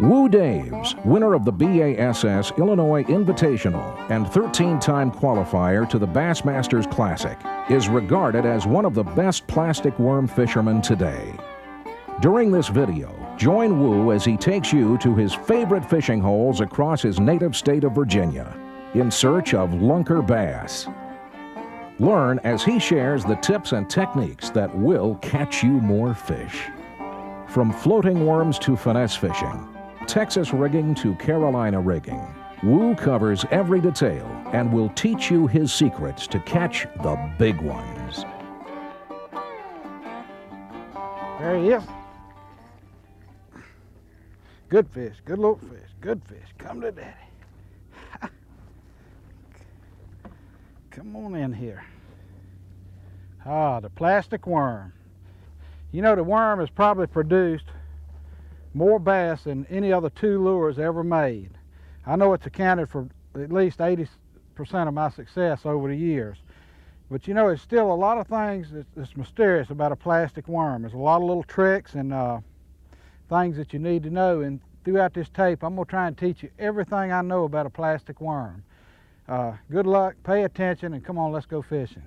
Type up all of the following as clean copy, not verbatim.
Woo Daves, winner of the BASS Illinois Invitational and 13-time qualifier to the Bassmasters Classic, is regarded as one of the best plastic worm fishermen today. During this video, join Woo as he takes you to his favorite fishing holes across his native state of Virginia in search of lunker bass. Learn as he shares the tips and techniques that will catch you more fish. From floating worms to finesse fishing, Texas rigging to Carolina rigging, Woo covers every detail and will teach you his secrets to catch the big ones. There he is. Good fish, good little fish, good fish. Come to daddy. Come on in here. Ah, the plastic worm. You know, the worm has probably produced more bass than any other two lures ever made. I know it's accounted for at least 80% of my success over the years. But you know, it's still a lot of things that's mysterious about a plastic worm. There's a lot of little tricks and things that you need to know. And throughout this tape, I'm going to try and teach you everything I know about a plastic worm. Good luck, pay attention, and come on, let's go fishing.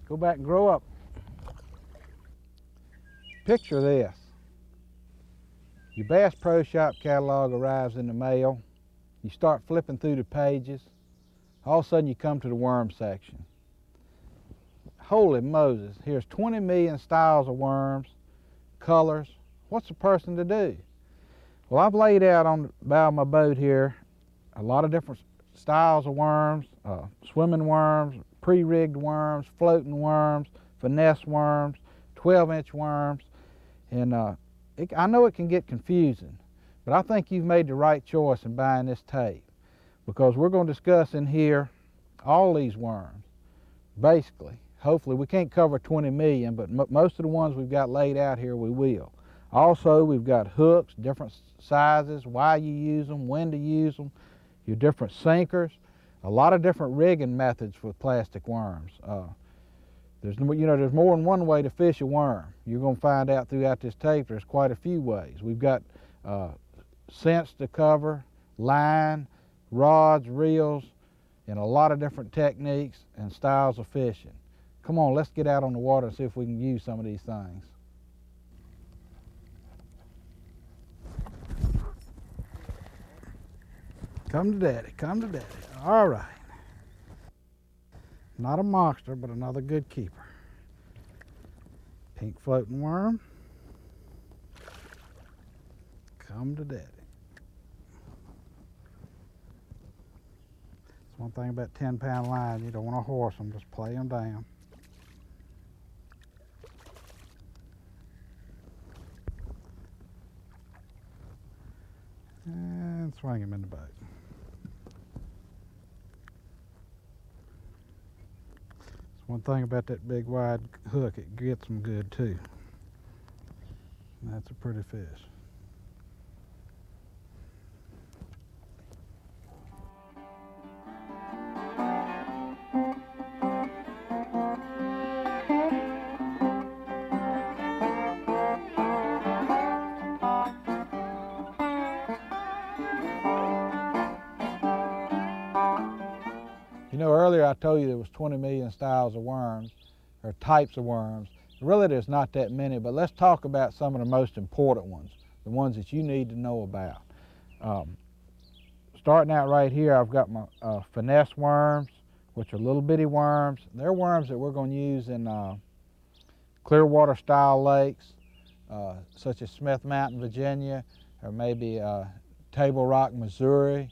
Go back and grow up. Picture this. Your Bass Pro Shop catalog arrives in the mail. You start flipping through the pages. All of a sudden you come to the worm section. Holy Moses, here's 20 million styles of worms, colors. What's a person to do? Well, I've laid out on the bow of my boat here a lot of different styles of worms, swimming worms, pre-rigged worms, floating worms, finesse worms, 12-inch worms, and I know it can get confusing, but I think you've made the right choice in buying this tape, because we're going to discuss in here all these worms, basically. Hopefully, we can't cover 20 million, but most of the ones we've got laid out here, we will. Also, we've got hooks, different sizes, why you use them, when to use them, your different sinkers, a lot of different rigging methods for plastic worms. There's more than one way to fish a worm. You're going to find out throughout this tape there's quite a few ways. We've got scents to cover, line, rods, reels, and a lot of different techniques and styles of fishing. Come on, let's get out on the water and see if we can use some of these things. Come to daddy, come to daddy. All right. Not a monster, but another good keeper. Pink floating worm. Come to daddy. That's one thing about 10-pound line, you don't want to horse them, just play them down. And swing him in the boat. One thing about that big wide hook, it gets them good too. And that's a pretty fish. You know, earlier I told you there was 20 million styles of worms, or types of worms. Really there's not that many, but let's talk about some of the most important ones, the ones that you need to know about. Starting out right here, I've got my finesse worms, which are little bitty worms. They're worms that we're going to use in clear water style lakes, such as Smith Mountain, Virginia, or maybe Table Rock, Missouri,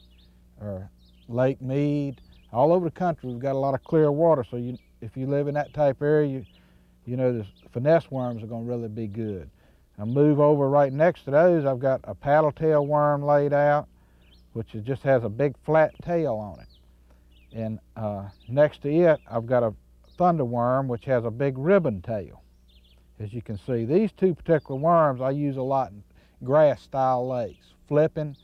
or Lake Mead. All over the country, we've got a lot of clear water, so if you live in that type area, you know the finesse worms are going to really be good. I'll move over right next to those. I've got a paddle tail worm laid out, which just has a big flat tail on it. And next to it, I've got a thunder worm, which has a big ribbon tail. As you can see, these two particular worms I use a lot in grass-style lakes, flipping,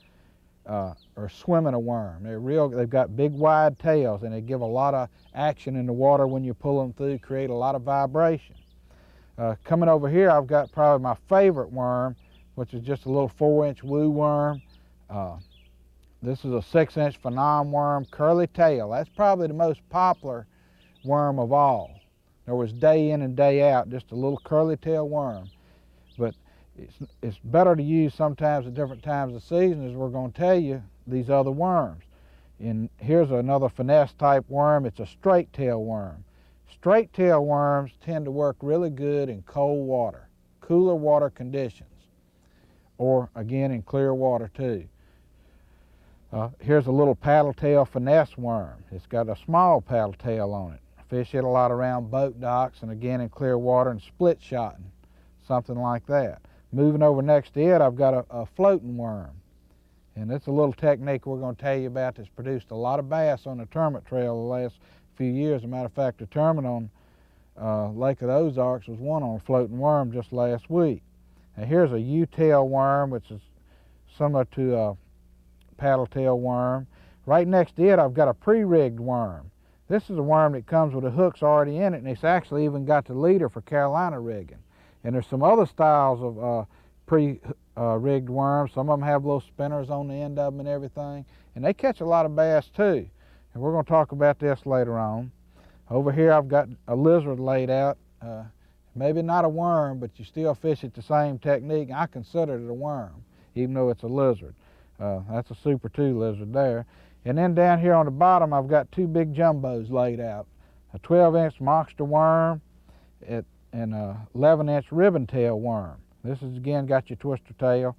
or swimming a worm. They've got big wide tails, and they give a lot of action in the water when you pull them through, create a lot of vibration. Coming over here, I've got probably my favorite worm which is just a little 4-inch woo worm. This is a 6-inch phenom worm, curly tail. That's probably the most popular worm of all. There was day in and day out, just a little curly tail worm. But it's better to use sometimes at different times of the season, as we're going to tell you, these other worms. And here's another finesse type worm. It's a straight tail worm. Straight tail worms tend to work really good in cold water, cooler water conditions, or again in clear water too. Here's a little paddle tail finesse worm. It's got a small paddle tail on it. Fish it a lot around boat docks and again in clear water and split shotting, something like that. Moving over next to it, I've got a floating worm. And it's a little technique we're going to tell you about that's produced a lot of bass on the tournament trail the last few years. As a matter of fact, the tournament on Lake of the Ozarks was won on a floating worm just last week. Now here's a U-tail worm, which is similar to a paddle tail worm. Right next to it, I've got a pre-rigged worm. This is a worm that comes with the hooks already in it, and it's actually even got the leader for Carolina rigging. And there's some other styles of pre-rigged worms. Some of them have little spinners on the end of them and everything, and they catch a lot of bass too. And we're going to talk about this later on. Over here, I've got a lizard laid out. Maybe not a worm, but you still fish it the same technique. I consider it a worm, even though it's a lizard. That's a Super 2 lizard there. And then down here on the bottom, I've got two big jumbos laid out. A 12-inch monster worm and a 11-inch ribbon tail worm. This is again got your twister tail.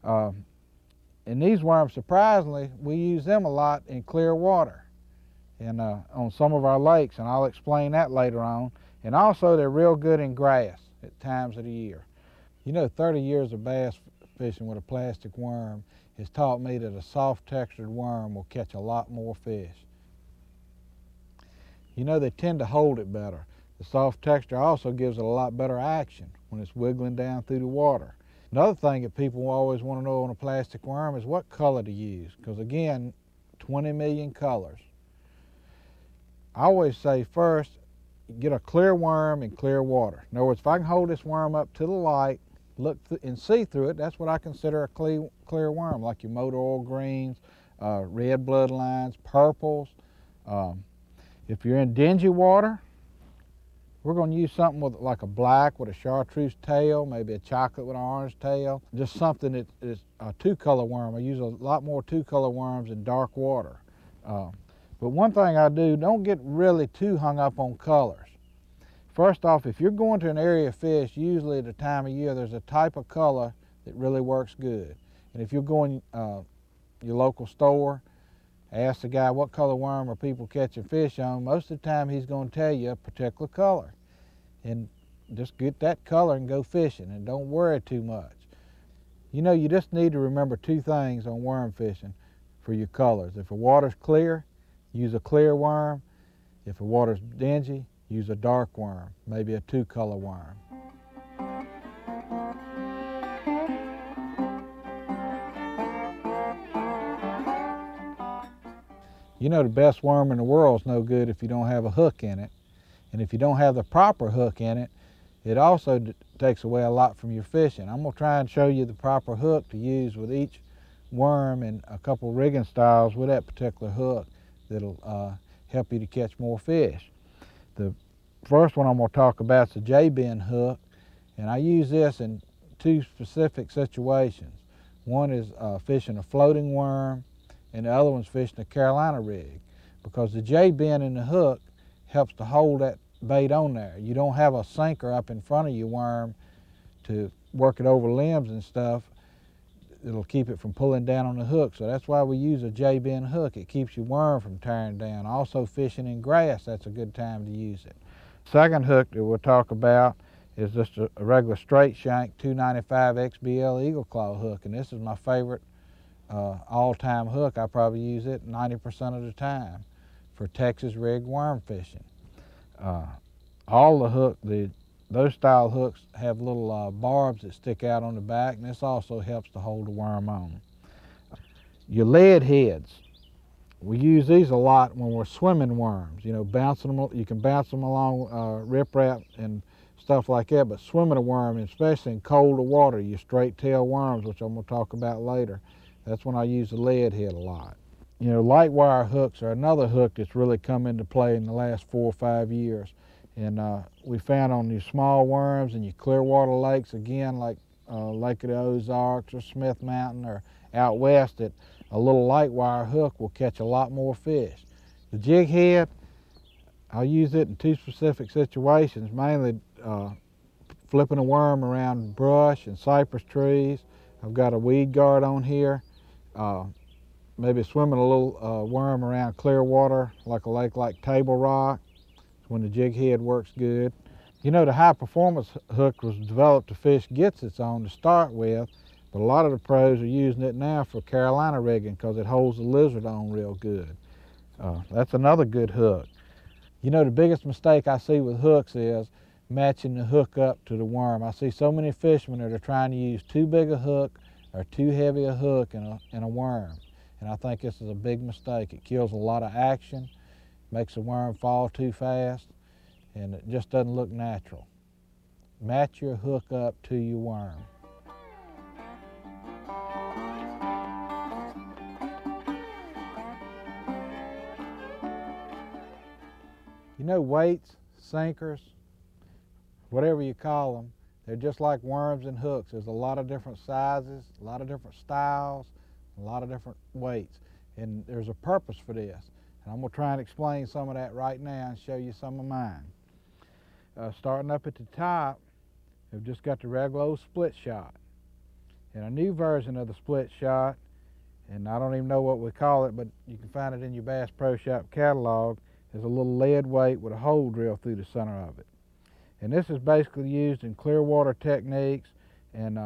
And these worms, surprisingly, we use them a lot in clear water and on some of our lakes, and I'll explain that later on. And also, they're real good in grass at times of the year. You know, 30 years of bass fishing with a plastic worm has taught me that a soft textured worm will catch a lot more fish. You know, they tend to hold it better. The soft texture also gives it a lot better action when it's wiggling down through the water. Another thing that people always want to know on a plastic worm is what color to use, because again, 20 million colors. I always say first, get a clear worm in clear water. In other words, if I can hold this worm up to the light, look and see through it, that's what I consider a clear worm, like your motor oil greens, red bloodlines, purples. If you're in dingy water, we're going to use something with like a black with a chartreuse tail, maybe a chocolate with an orange tail, just something that is a two-color worm. I use a lot more two-color worms in dark water. But one thing I do, don't get really too hung up on colors. First off, if you're going to an area of fish, usually at the time of year, there's a type of color that really works good. And if you're going your local store, ask the guy what color worm are people catching fish on. Most of the time he's going to tell you a particular color. And just get that color and go fishing and don't worry too much. You know, you just need to remember two things on worm fishing for your colors. If the water's clear, use a clear worm. If the water's dingy, use a dark worm, maybe a two-color worm. You know, the best worm in the world is no good if you don't have a hook in it. And if you don't have the proper hook in it, it also takes away a lot from your fishing. I'm going to try and show you the proper hook to use with each worm and a couple rigging styles with that particular hook that'll help you to catch more fish. The first one I'm going to talk about is a J-bend hook, and I use this in two specific situations. One is fishing a floating worm, and the other one's fishing a Carolina rig, because the J-bend in the hook helps to hold that bait on there. You don't have a sinker up in front of your worm to work it over limbs and stuff. It'll keep it from pulling down on the hook, so that's why we use a J-bend hook. It keeps your worm from tearing down. Also fishing in grass, that's a good time to use it. Second hook that we'll talk about is just a regular straight shank 295 XBL Eagle Claw hook, and this is my favorite all-time hook. I probably use it 90% of the time for Texas rig worm fishing. All the hook, those style hooks have little barbs that stick out on the back, and this also helps to hold the worm on. Your lead heads, we use these a lot when we're swimming worms. You know, bouncing them. You can bounce them along riprap and stuff like that, but swimming a worm, especially in colder water, your straight tail worms, which I'm going to talk about later, that's when I use the lead head a lot. You know, light wire hooks are another hook that's really come into play in the last 4 or 5 years. And we found on these small worms in your clear water lakes, again, like Lake of the Ozarks or Smith Mountain or out west, that a little light wire hook will catch a lot more fish. The jig head, I'll use it in 2 specific situations, mainly flipping a worm around brush and cypress trees. I've got a weed guard on here, maybe swimming a little worm around clear water, like a lake like Table Rock, when the jig head works good. You know, the high performance hook was developed to fish gitsets on to start with, but a lot of the pros are using it now for Carolina rigging because it holds the lizard on real good. That's another good hook. You know, the biggest mistake I see with hooks is matching the hook up to the worm. I see so many fishermen that are trying to use too big a hook or too heavy a hook in a worm. And I think this is a big mistake. It kills a lot of action, makes the worm fall too fast, and it just doesn't look natural. Match your hook up to your worm. You know, weights, sinkers, whatever you call them, they're just like worms and hooks. There's a lot of different sizes, a lot of different styles, a lot of different weights, and there's a purpose for this. And I'm going to try and explain some of that right now and show you some of mine. Starting up at the top, we've just got the regular old split shot. And a new version of the split shot, and I don't even know what we call it, but you can find it in your Bass Pro Shop catalog, is a little lead weight with a hole drilled through the center of it. And this is basically used in clear water techniques, and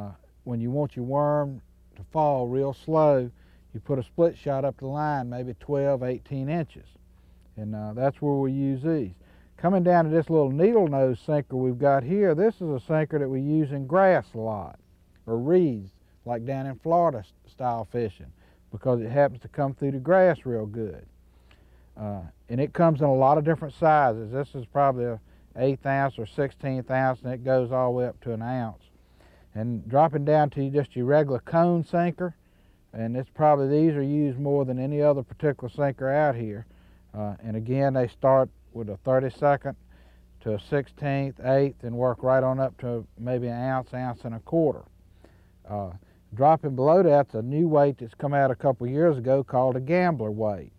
when you want your worm to fall real slow, you put a split shot up the line, maybe 12, 18 inches. And that's where we use these. Coming down to this little needle nose sinker we've got here, this is a sinker that we use in grass a lot, or reeds, like down in Florida style fishing, because it happens to come through the grass real good. And it comes in a lot of different sizes. This is probably a 1/8 ounce or 1/16 ounce, and it goes all the way up to an ounce. And dropping down to just your regular cone sinker, and it's probably, these are used more than any other particular sinker out here. And again, they start with a 32nd to a 1/16, 1/8, and work right on up to maybe an ounce, ounce and a quarter. Dropping below that's a new weight that's come out a couple years ago called a gambler weight.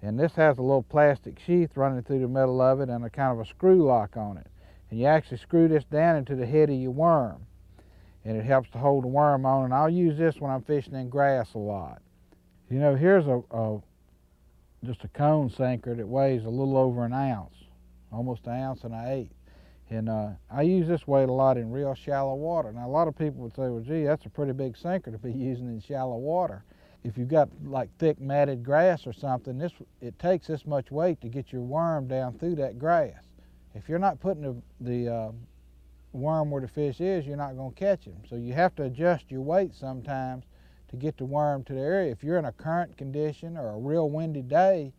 And this has a little plastic sheath running through the middle of it and a kind of a screw lock on it. And you actually screw this down into the head of your worm, and it helps to hold the worm on. And I'll use this when I'm fishing in grass a lot. You know, here's just a cone sinker that weighs a little over an ounce, almost 1 1/8 ounces. And I use this weight a lot in real shallow water. Now, a lot of people would say, well, gee, that's a pretty big sinker to be using in shallow water. If you've got like thick matted grass or something, it takes this much weight to get your worm down through that grass. If you're not putting the worm where the fish is, you're not going to catch him. So you have to adjust your weight sometimes to get the worm to the area. If you're in a current condition or a real windy day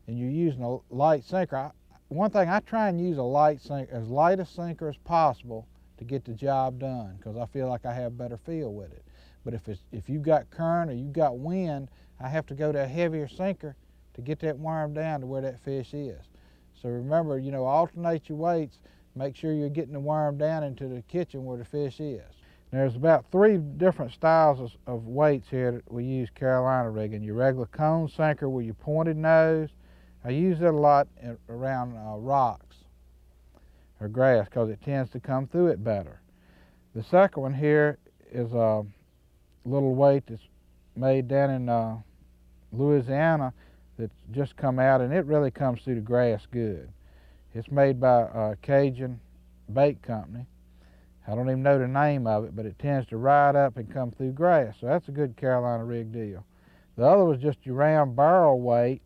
and you're using a light sinker, one thing, I try and use a light sinker, as light a sinker as possible, to get the job done, because I feel like I have better feel with it. But if you've got current or you've got wind, I have to go to a heavier sinker to get that worm down to where that fish is. So remember, you know, alternate your weights. Make sure you're getting the worm down into the kitchen where the fish is. There's about 3 different styles of weights here that we use Carolina rigging. Your regular cone sinker with your pointed nose. I use it a lot around rocks or grass because it tends to come through it better. The second one here is a little weight that's made down in Louisiana that's just come out, and it really comes through the grass good. It's made by Cajun Bait Company. I don't even know the name of it, but it tends to ride up and come through grass, so that's a good Carolina rig deal. The other was just your round barrel weight,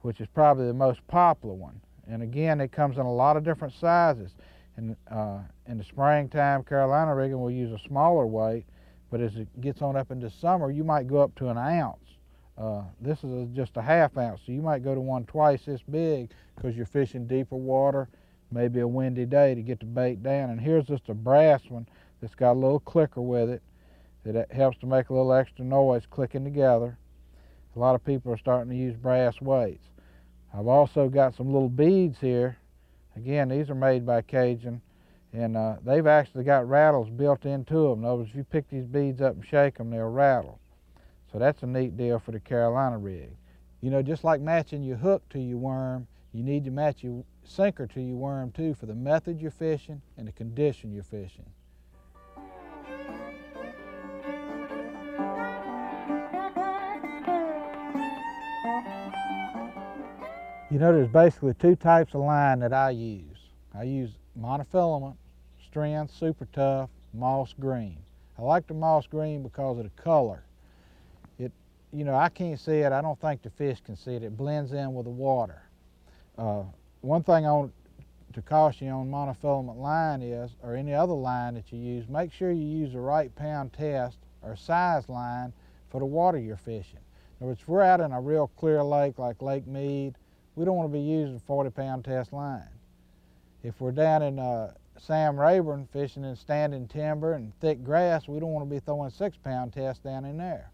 which is probably the most popular one. And again, it comes in a lot of different sizes. And in the springtime, Carolina rigging will use a smaller weight, but as it gets on up into summer, you might go up to an ounce. This is just a 1/2 ounce, so you might go to one twice this big because you're fishing deeper water maybe a windy day to get the bait down. And here's just a brass one that's got a little clicker with it that helps to make a little extra noise clicking together. A lot of people are starting to use brass weights. I've also got some little beads here. Again, these are made by Cajun, and they've actually got rattles built into them. In other words, if you pick these beads up and shake them, they'll rattle. So that's a neat deal for the Carolina rig. You know, just like matching your hook to your worm, you need to match your sinker to your worm too, for the method you're fishing and the condition you're fishing. You know, there's basically two types of line that I use. I use monofilament, strand, super tough, moss green. I like the moss green because of the color. You know, I can't see it. I don't think the fish can see it. It blends in with the water. One thing I want to caution you on monofilament line is, or any other line that you use, make sure you use the right pound test or size line for the water you're fishing. In other words, if we're out in a real clear lake like Lake Mead, we don't want to be using a 40-pound test line. If we're down in Sam Rayburn fishing in standing timber and thick grass, we don't want to be throwing 6-pound tests down in there.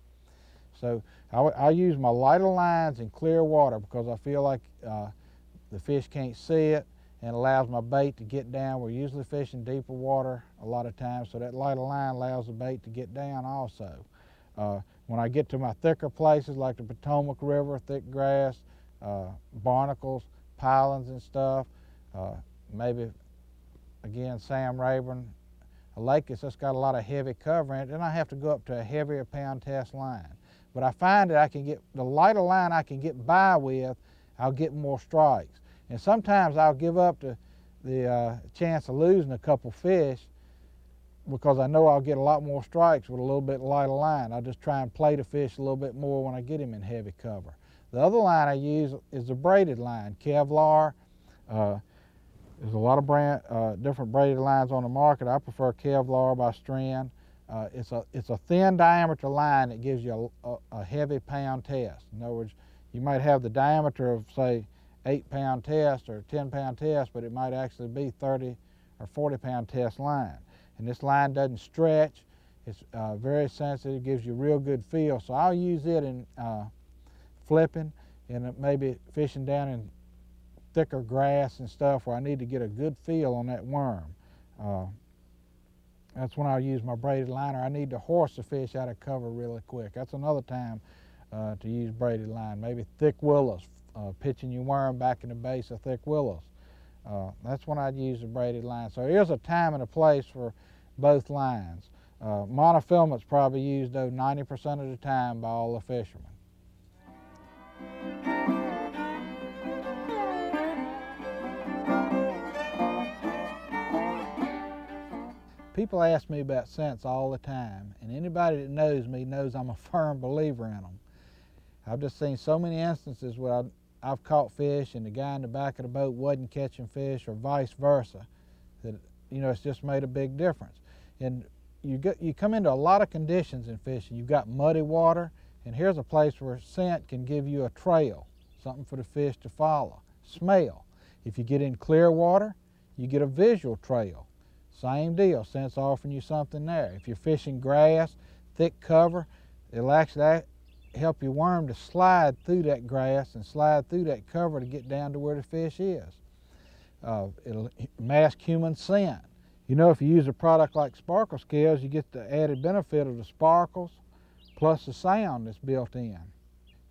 So I use my lighter lines in clear water because I feel like the fish can't see it and allows my bait to get down. We're usually fishing deeper water a lot of times, so that lighter line allows the bait to get down also. When I get to my thicker places like the Potomac River, thick grass, barnacles, pilings and stuff, maybe again Sam Rayburn, a lake that's just got a lot of heavy cover in it, then I have to go up to a heavier pound test line. But I find that I can get, the lighter line I can get by with, I'll get more strikes. And sometimes I'll give up the chance of losing a couple fish because I know I'll get a lot more strikes with a little bit lighter line. I just try and play the fish a little bit more when I get him in heavy cover. The other line I use is the braided line, Kevlar. There's a lot of different braided lines on the market. I prefer Kevlar by Strand. It's a thin diameter line that gives you a heavy pound test. In other words, you might have the diameter of, say, 8-pound test or 10-pound test, but it might actually be 30 or 40-pound test line. And this line doesn't stretch. It's very sensitive, gives you a real good feel. So I'll use it in flipping and maybe fishing down in thicker grass and stuff where I need to get a good feel on that worm. That's when I'll use my braided line, or I need to horse the fish out of cover really quick. That's another time to use braided line. Maybe thick willows, pitching your worm back in the base of thick willows. That's when I'd use the braided line. So here's a time and a place for both lines. Monofilament's probably used though 90% of the time by all the fishermen. People ask me about scents all the time, and anybody that knows me knows I'm a firm believer in them. I've just seen so many instances where I've caught fish and the guy in the back of the boat wasn't catching fish, or vice versa, that, you know, it's just made a big difference. And you come into a lot of conditions in fishing. You've got muddy water, and here's a place where scent can give you a trail, something for the fish to follow. Smell. If you get in clear water, you get a visual trail. Same deal, scent's offering you something there. If you're fishing grass, thick cover, it'll actually help your worm to slide through that grass and slide through that cover to get down to where the fish is. It'll mask human scent. You know, if you use a product like sparkle scales, you get the added benefit of the sparkles plus the sound that's built in.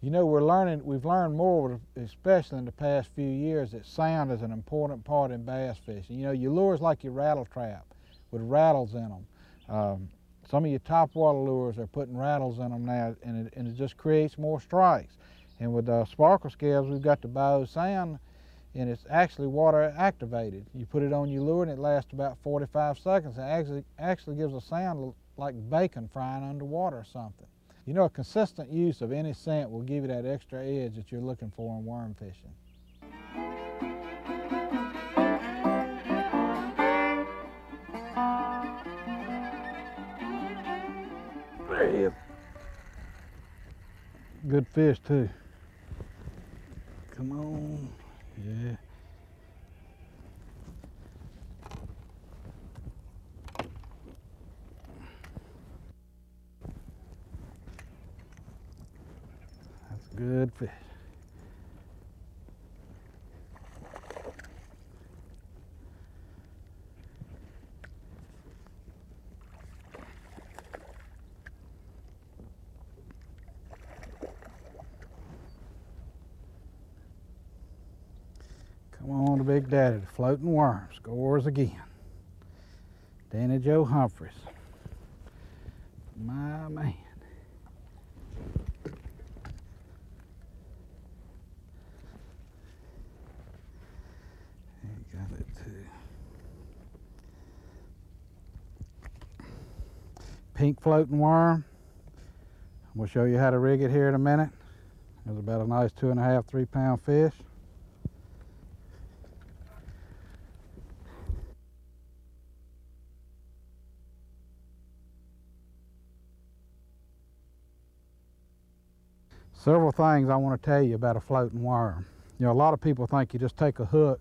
You know, we've learned more, especially in the past few years, that sound is an important part in bass fishing. You know, your lures like your rattle trap with rattles in them. Some of your topwater lures are putting rattles in them now, and it just creates more strikes. And with sparkle scales, we've got the bio sound, and it's actually water activated. You put it on your lure and it lasts about 45 seconds. It actually gives a sound like bacon frying underwater or something. You know, a consistent use of any scent will give you that extra edge that you're looking for in worm fishing. Good fish too. Come on, yeah. Good fish. Come on to Big Daddy, the floating worm scores again. Danny Joe Humphreys. My man. He got it too. Pink floating worm. We'll show you how to rig it here in a minute. It's about a nice 2.5, 3 pound fish. Several things I want to tell you about a floating worm. You know, a lot of people think you just take a hook,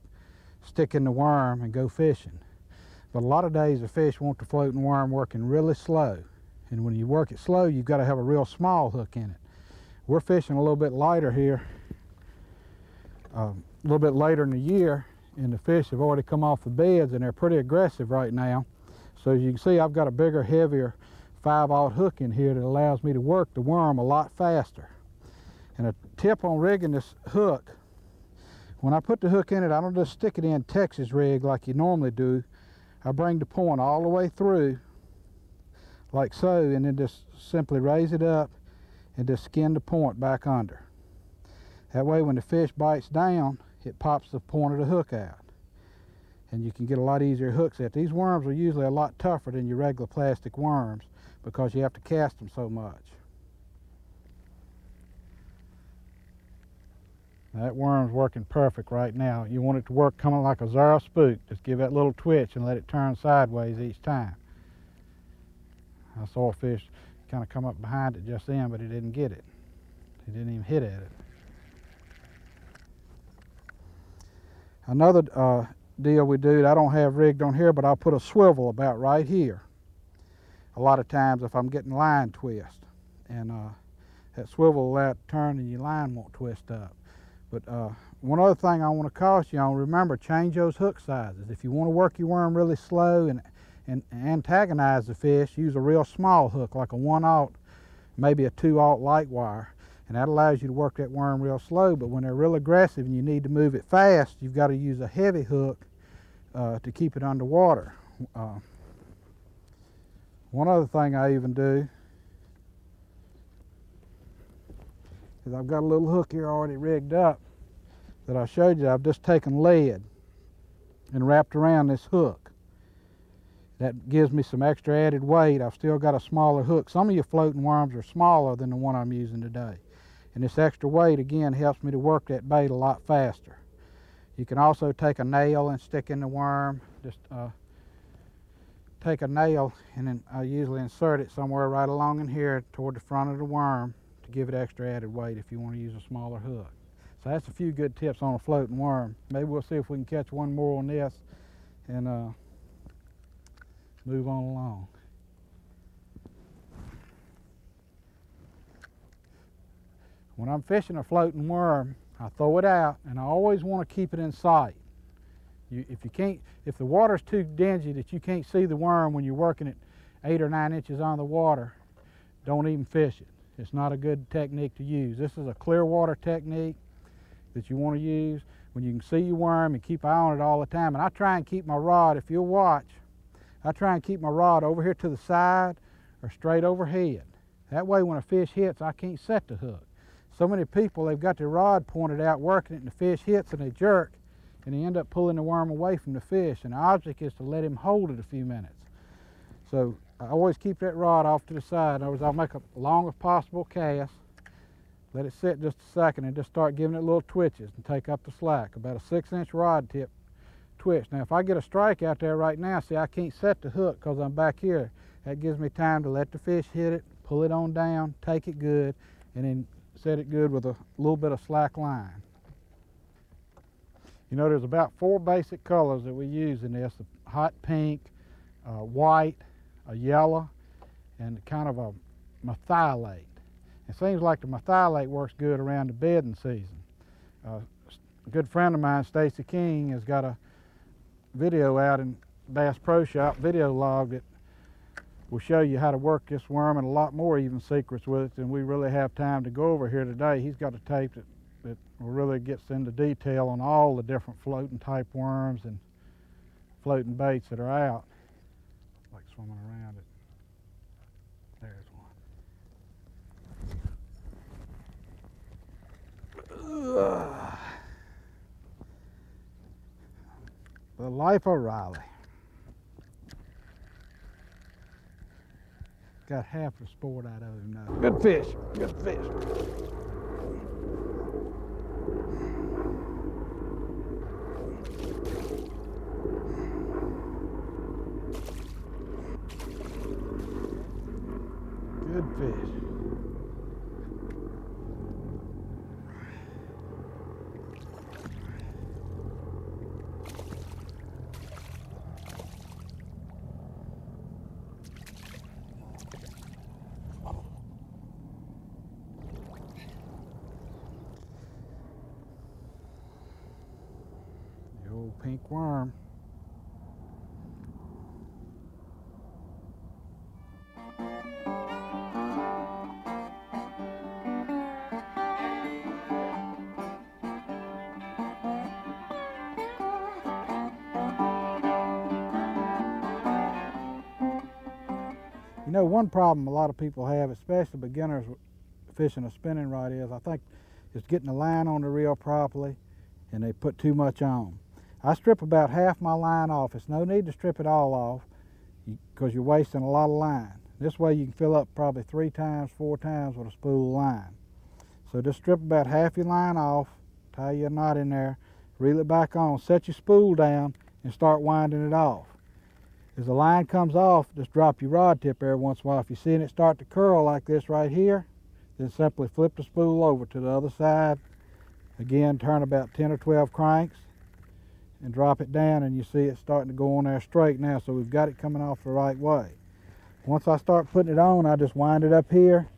stick in the worm, and go fishing. But a lot of days the fish want the floating worm working really slow. And when you work it slow, you've got to have a real small hook in it. We're fishing a little bit lighter here, a little bit later in the year, and the fish have already come off the beds and they're pretty aggressive right now. So as you can see, I've got a bigger, heavier 5/0 hook in here that allows me to work the worm a lot faster. And a tip on rigging this hook, when I put the hook in it, I don't just stick it in Texas rig like you normally do. I bring the point all the way through, like so, and then just simply raise it up and just skin the point back under. That way when the fish bites down, it pops the point of the hook out. And you can get a lot easier hooks at. These worms are usually a lot tougher than your regular plastic worms because you have to cast them so much. That worm's working perfect right now. You want it to work coming like a Zara spook. Just give that little twitch and let it turn sideways each time. I saw a fish kind of come up behind it just then, but it didn't get it. He didn't even hit at it. Another deal we do that I don't have rigged on here, but I'll put a swivel about right here. A lot of times if I'm getting line twist, and that swivel will allow it to turn and your line won't twist up. But one other thing I want to caution you on, remember, change those hook sizes. If you want to work your worm really slow and antagonize the fish, use a real small hook, like a 1/0, maybe a 2/0 light wire. And that allows you to work that worm real slow. But when they're real aggressive and you need to move it fast, you've got to use a heavy hook to keep it underwater. One other thing I even do is I've got a little hook here already rigged up that I showed you. I've just taken lead and wrapped around this hook. That gives me some extra added weight. I've still got a smaller hook. Some of your floating worms are smaller than the one I'm using today. And this extra weight again helps me to work that bait a lot faster. You can also take a nail and stick in the worm. Just take a nail and then I usually insert it somewhere right along in here toward the front of the worm to give it extra added weight if you want to use a smaller hook. So that's a few good tips on a floating worm. Maybe we'll see if we can catch one more on this and move on along. When I'm fishing a floating worm, I throw it out and I always want to keep it in sight. If the water's too dingy that you can't see the worm when you're working it 8 or 9 inches on the water, don't even fish it. It's not a good technique to use. This is a clear water technique that you want to use when you can see your worm and keep an eye on it all the time. And I try and keep my rod, if you'll watch, I try and keep my rod over here to the side or straight overhead. That way when a fish hits, I can't set the hook. So many people, they've got their rod pointed out working it and the fish hits and they jerk and they end up pulling the worm away from the fish, and the object is to let him hold it a few minutes. So I always keep that rod off to the side. In other words, I'll make a long as possible cast, let it sit just a second and just start giving it little twitches and take up the slack, about a 6-inch rod tip twitch. Now if I get a strike out there right now, see, I can't set the hook because I'm back here. That gives me time to let the fish hit it, pull it on down, take it good, and then set it good with a little bit of slack line. You know, there's about 4 basic colors that we use in this: a hot pink, white, a yellow, and kind of a methylate. It seems like the methylate works good around the bedding season. A good friend of mine, Stacy King, has got a video out in Bass Pro Shop video log that will show you how to work this worm and a lot more even secrets with it than we really have time to go over here today. He's got a tape that really gets into detail on all the different floating type worms and floating baits that are out. Like swimming around it. There's one. The Life of Riley. Got half the sport out of him now. Good fish, good fish. Good fish. The old pink worm. You know, one problem a lot of people have, especially beginners fishing a spinning rod, is I think it's getting the line on the reel properly and they put too much on. I strip about half my line off. It's no need to strip it all off because you're wasting a lot of line. This way you can fill up probably 3 times, 4 times with a spool of line. So just strip about half your line off, tie your knot in there, reel it back on, set your spool down and start winding it off. As the line comes off, just drop your rod tip every once in a while. If you're seeing it start to curl like this right here, then simply flip the spool over to the other side. Again, turn about 10 or 12 cranks and drop it down, and you see it starting to go on there straight now. So we've got it coming off the right way. Once I start putting it on, I just wind it up here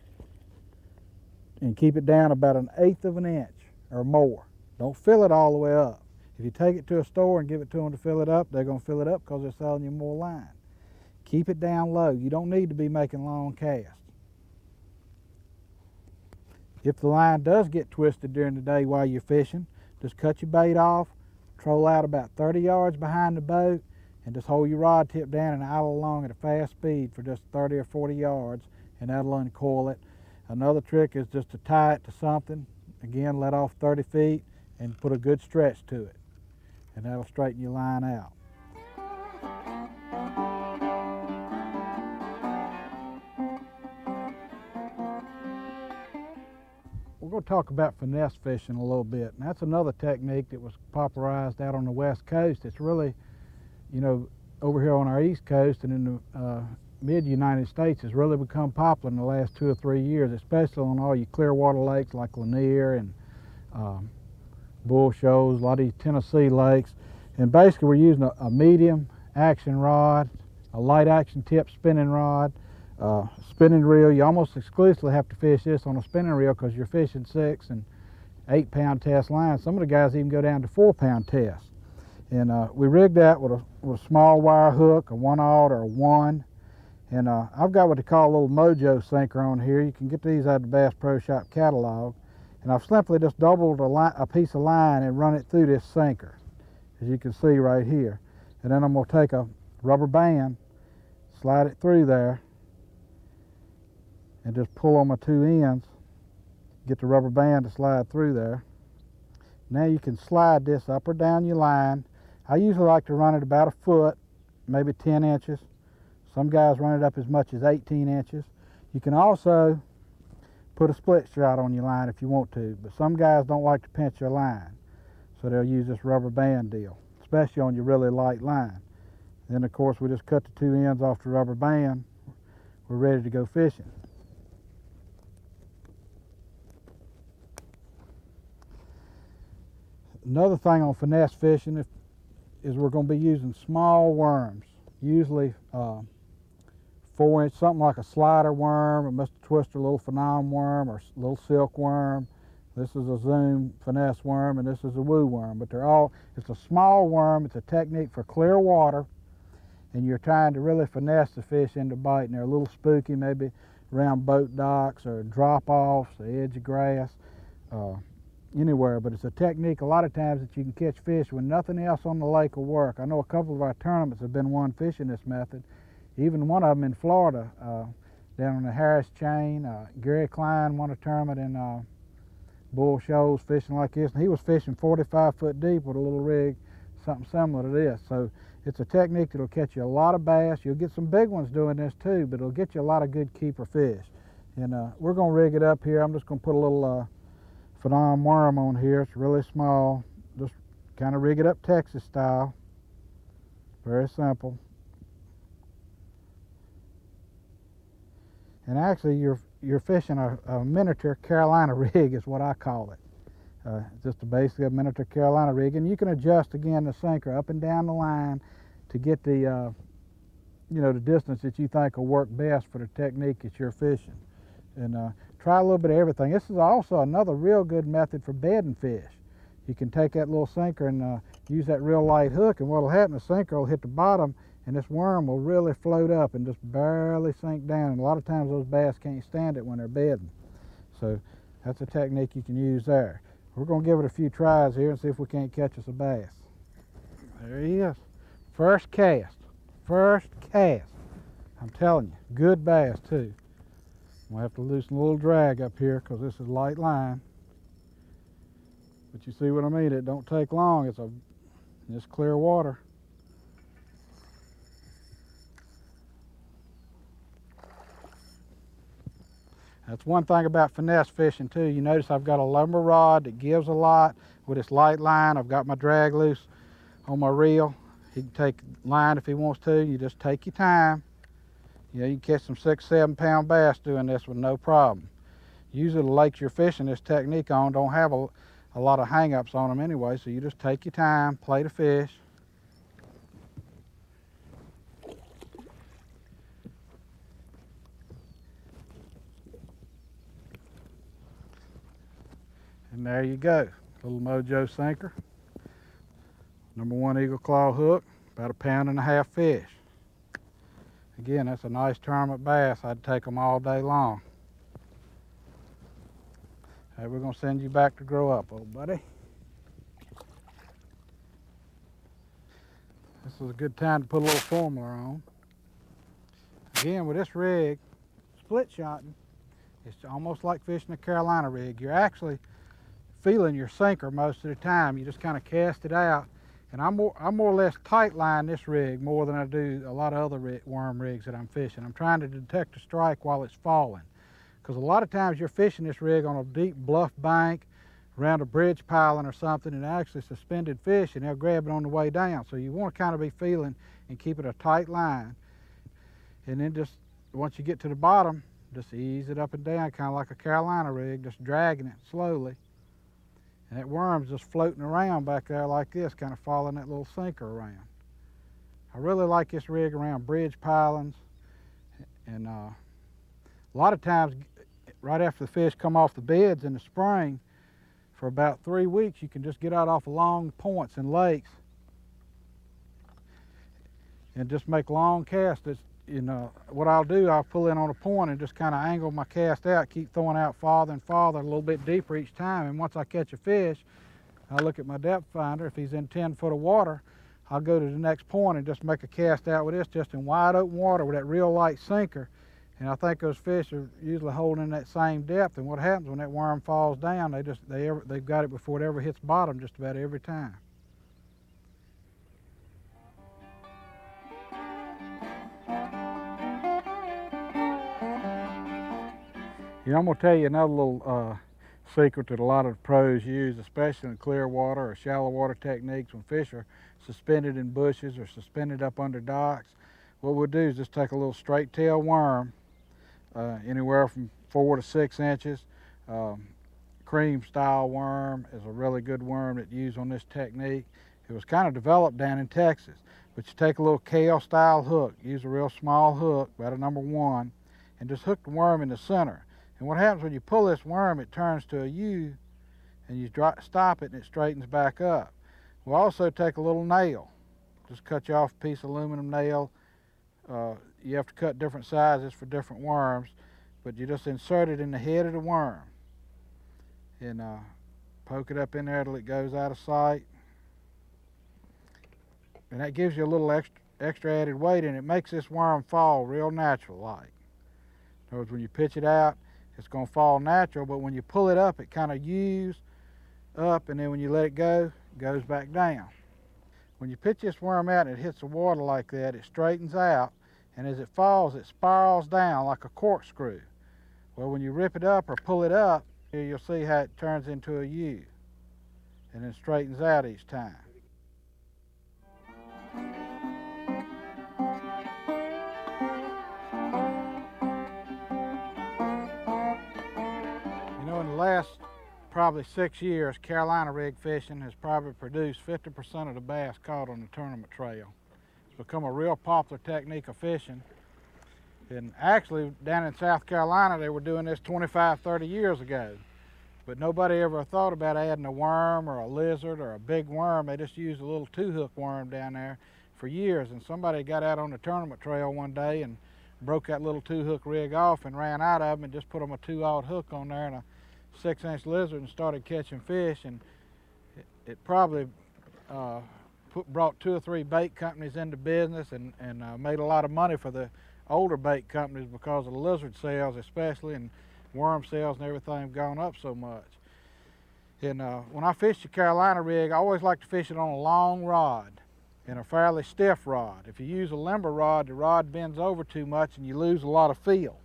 and keep it down about 1/8 of an inch or more. Don't fill it all the way up. If you take it to a store and give it to them to fill it up, they're going to fill it up because they're selling you more line. Keep it down low. You don't need to be making long casts. If the line does get twisted during the day while you're fishing, just cut your bait off, troll out about 30 yards behind the boat, and just hold your rod tip down and idle along at a fast speed for just 30 or 40 yards, and that'll uncoil it. Another trick is just to tie it to something. Again, let off 30 feet and put a good stretch to it, and that'll straighten your line out. We're going to talk about finesse fishing a little bit, and that's another technique that was popularized out on the West Coast. It's really, you know, over here on our East Coast and in the mid-United States, it's really become popular in the last 2 or 3 years, especially on all your clear water lakes like Lanier and Bull Shoals, a lot of these Tennessee lakes. And basically we're using a medium action rod, a light action tip spinning rod, spinning reel. You almost exclusively have to fish this on a spinning reel because you're fishing 6 and 8 pound test lines. Some of the guys even go down to 4 pound tests. And we rigged that with a small wire hook, a 1/0 or a 1. And I've got what they call a little mojo sinker on here. You can get these out of the Bass Pro Shop catalog. And I've simply just doubled a piece of line and run it through this sinker, as you can see right here. And then I'm going to take a rubber band, slide it through there, and just pull on my 2 ends, get the rubber band to slide through there. Now you can slide this up or down your line. I usually like to run it about 1 foot, maybe 10 inches. Some guys run it up as much as 18 inches. You can also put a split shot on your line if you want to, but some guys don't like to pinch their line, so they'll use this rubber band deal, especially on your really light line. Then of course we just cut the 2 ends off the rubber band. We're ready to go fishing. Another thing on finesse fishing is we're going to be using small worms, usually 4-inch, something like a slider worm, a Mr. Twister little phenom worm, or a little silk worm. This is a zoom finesse worm, and this is a woo worm. But they're all, it's a small worm. It's a technique for clear water, and you're trying to really finesse the fish into biting. They're a little spooky, maybe around boat docks or drop-offs, the edge of grass, anywhere. But it's a technique a lot of times that you can catch fish when nothing else on the lake will work. I know a couple of our tournaments have been won fishing this method. Even one of them in Florida, down on the Harris Chain. Gary Klein won a tournament in Bull Shoals fishing like this, and he was fishing 45 foot deep with a little rig, something similar to this. So it's a technique that'll catch you a lot of bass. You'll get some big ones doing this too, but it'll get you a lot of good keeper fish. And we're gonna rig it up here. I'm just gonna put a little phenom worm on here. It's really small. Just kind of rig it up Texas style. Very simple. And actually, you're fishing a miniature Carolina rig is what I call it. Just basically a miniature Carolina rig, and you can adjust again the sinker up and down the line to get the the distance that you think will work best for the technique that you're fishing. And try a little bit of everything. This is also another real good method for bedding fish. You can take that little sinker and use that real light hook, and what'll happen, the sinker will hit the bottom, and this worm will really float up and just barely sink down. And a lot of times those bass can't stand it when they're bedding. So that's a technique you can use there. We're going to give it a few tries here and see if we can't catch us a bass. There he is. First cast. First cast. I'm telling you, good bass too. We'll have to loosen a little drag up here because this is light line. But you see what I mean? It don't take long. It's clear water. That's one thing about finesse fishing too. You notice I've got a lumber rod that gives a lot with its light line. I've got my drag loose on my reel. He can take line if he wants to. You just take your time. You can catch some 6-7 pound bass doing this with no problem. Usually the lakes you're fishing this technique on don't have a lot of hang-ups on them anyway, so you just take your time, play the fish. And there you go, little Mojo sinker. #1 eagle claw hook, about 1.5 pound fish. Again, that's a nice tournament bass. I'd take them all day long. Hey, we're gonna send you back to grow up, old buddy. This is a good time to put a little formula on. Again, with this rig, split shotting, it's almost like fishing a Carolina rig. You're actually feeling your sinker most of the time. You just kind of cast it out. And I more or less tight line this rig more than I do a lot of other worm rigs that I'm fishing. I'm trying to detect a strike while it's falling. Because a lot of times you're fishing this rig on a deep bluff bank, around a bridge piling or something, and actually suspended fish, and they'll grab it on the way down. So you want to kind of be feeling and keep it a tight line. And then just, once you get to the bottom, just ease it up and down, kind of like a Carolina rig, just dragging it slowly. And that worm's just floating around back there like this, kind of following that little sinker around. I really like this rig around bridge pilings. And a lot of times, right after the fish come off the beds in the spring, for about 3 weeks, you can just get out off long points and lakes and just make long casts. What I'll do, I'll pull in on a point and just kind of angle my cast out, keep throwing out farther and farther, a little bit deeper each time. And once I catch a fish, I'll look at my depth finder. If he's in 10 foot of water, I'll go to the next point and just make a cast out with this, just in wide open water with that real light sinker. And I think those fish are usually holding that same depth. And what happens when that worm falls down, they've got it before it ever hits bottom just about every time. I'm going to tell you another little secret that a lot of pros use, especially in clear water or shallow water techniques when fish are suspended in bushes or suspended up under docks. What we'll do is just take a little straight tail worm, anywhere from 4 to 6 inches. Cream style worm is a really good worm that you use on this technique. It was kind of developed down in Texas. But you take a little Kale style hook, use a real small hook, about a number 1, and just hook the worm in the center. And what happens when you pull this worm, it turns to a U, and you stop it and it straightens back up. We'll also take a little nail. Just cut you off a piece of aluminum nail. You have to cut different sizes for different worms, but you just insert it in the head of the worm and poke it up in there till it goes out of sight. And that gives you a little extra added weight, and it makes this worm fall real natural like. In other words, when you pitch it out, it's going to fall natural, but when you pull it up, it kind of U's up, and then when you let it go, it goes back down. When you pitch this worm out and it hits the water like that, it straightens out, and as it falls, it spirals down like a corkscrew. Well, when you rip it up or pull it up, you'll see how it turns into a U, and then straightens out each time. You know, in the last probably 6 years, Carolina rig fishing has probably produced 50% of the bass caught on the tournament trail. It's become a real popular technique of fishing. And actually, down in South Carolina, they were doing this 25, 30 years ago. But nobody ever thought about adding a worm or a lizard or a big worm. They just used a little 2-hook worm down there for years. And somebody got out on the tournament trail one day and broke that little 2-hook rig off and ran out of them and just put them a 2-aught hook on there and a 6-inch lizard and started catching fish. And it probably brought 2 or 3 bait companies into business and made a lot of money for the older bait companies because of the lizard sales especially, and worm sales and everything have gone up so much. And when I fish the Carolina rig, I always like to fish it on a long rod and a fairly stiff rod. If you use a limber rod, the rod bends over too much and you lose a lot of feel.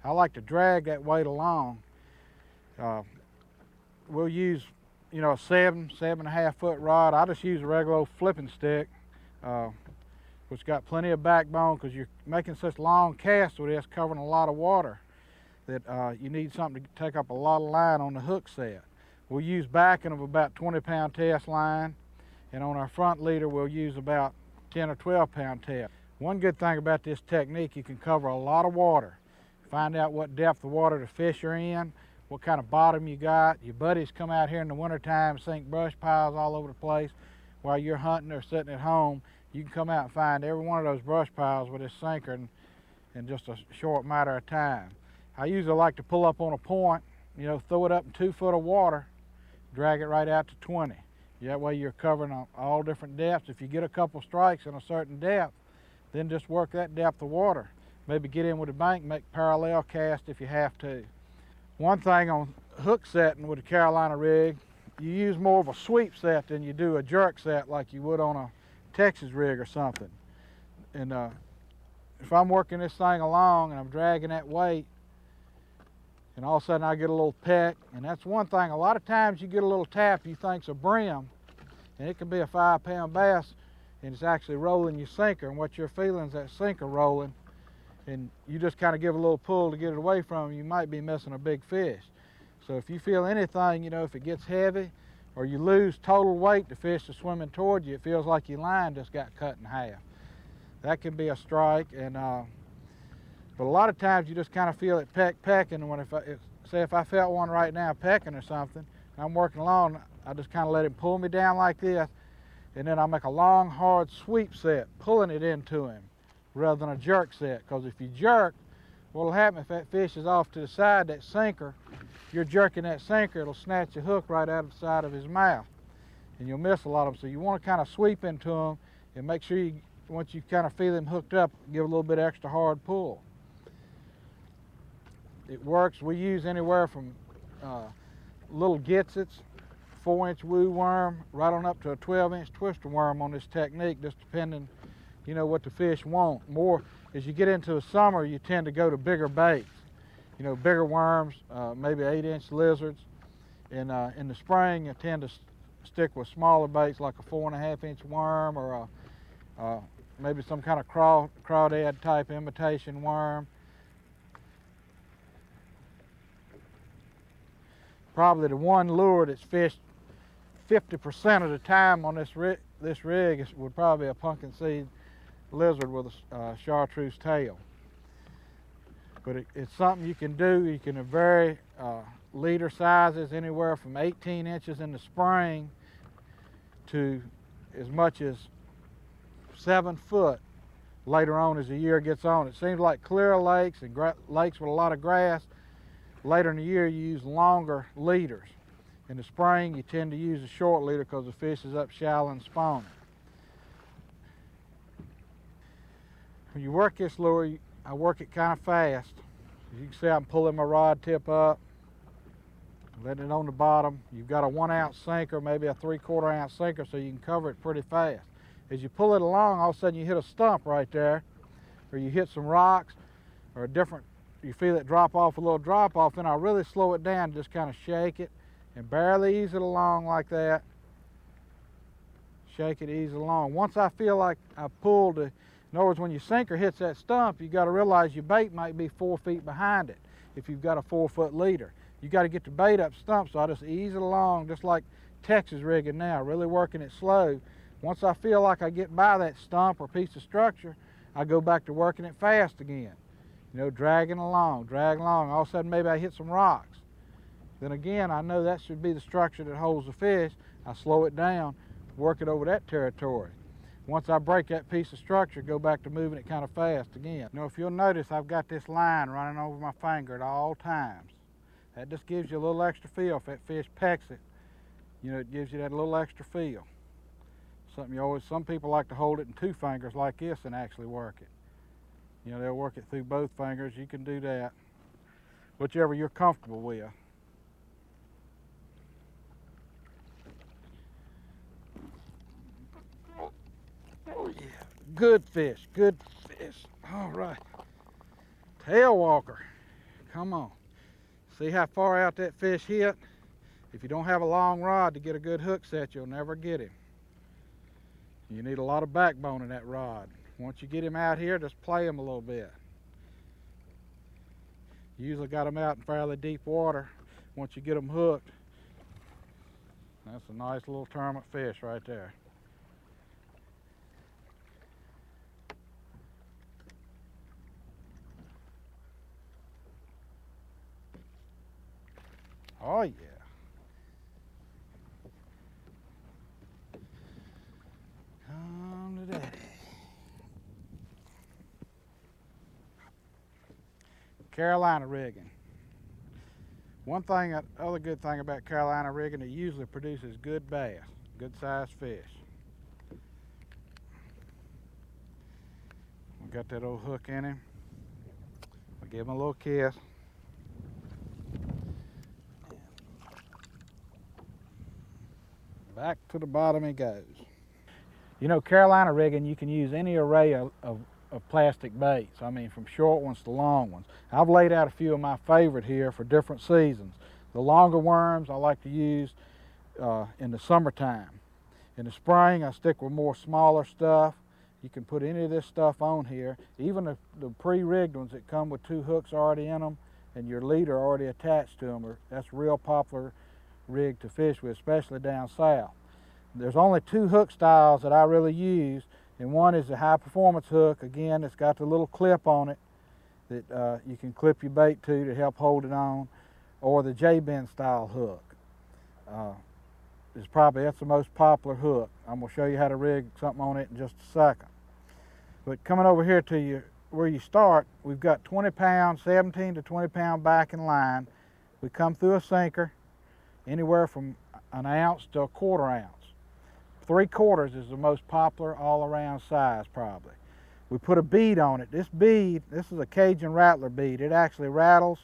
I like to drag that weight along. We'll use, you know, a 7.5 foot rod. I just use a regular old flipping stick, which got plenty of backbone because you're making such long casts with this, covering a lot of water, that you need something to take up a lot of line on the hook set. We'll use backing of about 20-pound test line, and on our front leader we'll use about 10 or 12-pound test. One good thing about this technique, you can cover a lot of water. Find out what depth of water the fish are in, what kind of bottom you got. Your buddies come out here in the wintertime, sink brush piles all over the place. While you're hunting or sitting at home, you can come out and find every one of those brush piles with this sinker in just a short matter of time. I usually like to pull up on a point, you know, throw it up in 2 foot of water, drag it right out to 20. That way you're covering all different depths. If you get a couple strikes in a certain depth, then just work that depth of water. Maybe get in with a bank, make parallel cast if you have to. One thing on hook setting with a Carolina rig, you use more of a sweep set than you do a jerk set like you would on a Texas rig or something. And if I'm working this thing along and I'm dragging that weight, and all of a sudden I get a little peck, and that's one thing. A lot of times you get a little tap you think's a brim, and it can be a 5-pound bass, and it's actually rolling your sinker, and what you're feeling is that sinker rolling, and you just kind of give a little pull to get it away from them, you might be missing a big fish. So if you feel anything, you know, if it gets heavy or you lose total weight, the fish is swimming toward you, it feels like your line just got cut in half. That can be a strike, and but a lot of times you just kind of feel it pecking. When if I felt one right now pecking or something, and I'm working along, I just kind of let him pull me down like this, and then I make a long, hard sweep set, pulling it into him, rather than a jerk set. Because if you jerk, what'll happen if that fish is off to the side, that sinker, you're jerking that sinker, it'll snatch the hook right out of the side of his mouth, and you'll miss a lot of them. So you want to kind of sweep into him and make sure you, once you kind of feel him hooked up, give a little bit extra hard pull. It works. We use anywhere from little Gitsits, 4-inch woo worm, right on up to a 12-inch twister worm on this technique, just depending, you know, what the fish want. More, as you get into the summer, you tend to go to bigger baits, you know, bigger worms, maybe 8-inch lizards. And in the spring, you tend to stick with smaller baits like a 4.5-inch worm or maybe some kind of crawdad type imitation worm. Probably the one lure that's fished 50% of the time on this rig would probably be a pumpkin seed lizard with a chartreuse tail. But it's something you can do. You can vary leader sizes anywhere from 18 inches in the spring to as much as 7 foot later on as the year gets on. It seems like clear lakes and lakes with a lot of grass, later in the year you use longer leaders. In the spring you tend to use a short leader because the fish is up shallow and spawning. When you work this lure, I work it kind of fast. As you can see, I'm pulling my rod tip up, letting it on the bottom. You've got a 1 ounce sinker, maybe a 3/4 ounce sinker, so you can cover it pretty fast. As you pull it along, all of a sudden you hit a stump right there, or you hit some rocks, or you feel it drop off, a little drop off, then I'll really slow it down, just kind of shake it, and barely ease it along like that. Shake it, ease it along. Once I feel like I've pulled it, in other words, when your sinker hits that stump, you've got to realize your bait might be 4 feet behind it if you've got a 4-foot leader. You've got to get the bait up stump, so I just ease it along, just like Texas rigging now, really working it slow. Once I feel like I get by that stump or piece of structure, I go back to working it fast again. You know, dragging along. All of a sudden maybe I hit some rocks. Then again, I know that should be the structure that holds the fish. I slow it down, work it over that territory. Once I break that piece of structure, go back to moving it kind of fast again. You know, if you'll notice, I've got this line running over my finger at all times. That just gives you a little extra feel. If that fish pecks it, you know, it gives you that little extra feel. Some people like to hold it in 2 fingers like this and actually work it. You know, they'll work it through both fingers. You can do that, whichever you're comfortable with. Oh yeah, good fish, good fish. All right, tail walker, come on. See how far out that fish hit? If you don't have a long rod to get a good hook set, you'll never get him. You need a lot of backbone in that rod. Once you get him out here, just play him a little bit. You usually got them out in fairly deep water. Once you get them hooked, that's a nice little tournament fish right there. Oh yeah. Come to daddy. Carolina rigging. Other good thing about Carolina rigging, it usually produces good bass, good sized fish. We got that old hook in him. We give him a little kiss. Back to the bottom he goes. You know, Carolina rigging, you can use any array of plastic baits. I mean, from short ones to long ones. I've laid out a few of my favorite here for different seasons. The longer worms I like to use in the summertime. In the spring, I stick with more smaller stuff. You can put any of this stuff on here. Even the pre-rigged ones that come with 2 hooks already in them and your leader already attached to them, that's real popular rig to fish with, especially down south. There's only 2 hook styles that I really use, and one is the high performance hook. Again, it's got the little clip on it that you can clip your bait to help hold it on, or the J-bend style hook. That's the most popular hook. I'm going to show you how to rig something on it in just a second. But coming over here to where you start, we've got 20 pound, 17 to 20 pound backing line. We come through a sinker anywhere from 1 ounce to 1/4 ounce. 3/4 is the most popular all around size probably. We put a bead on it. This is a Cajun Rattler bead. It actually rattles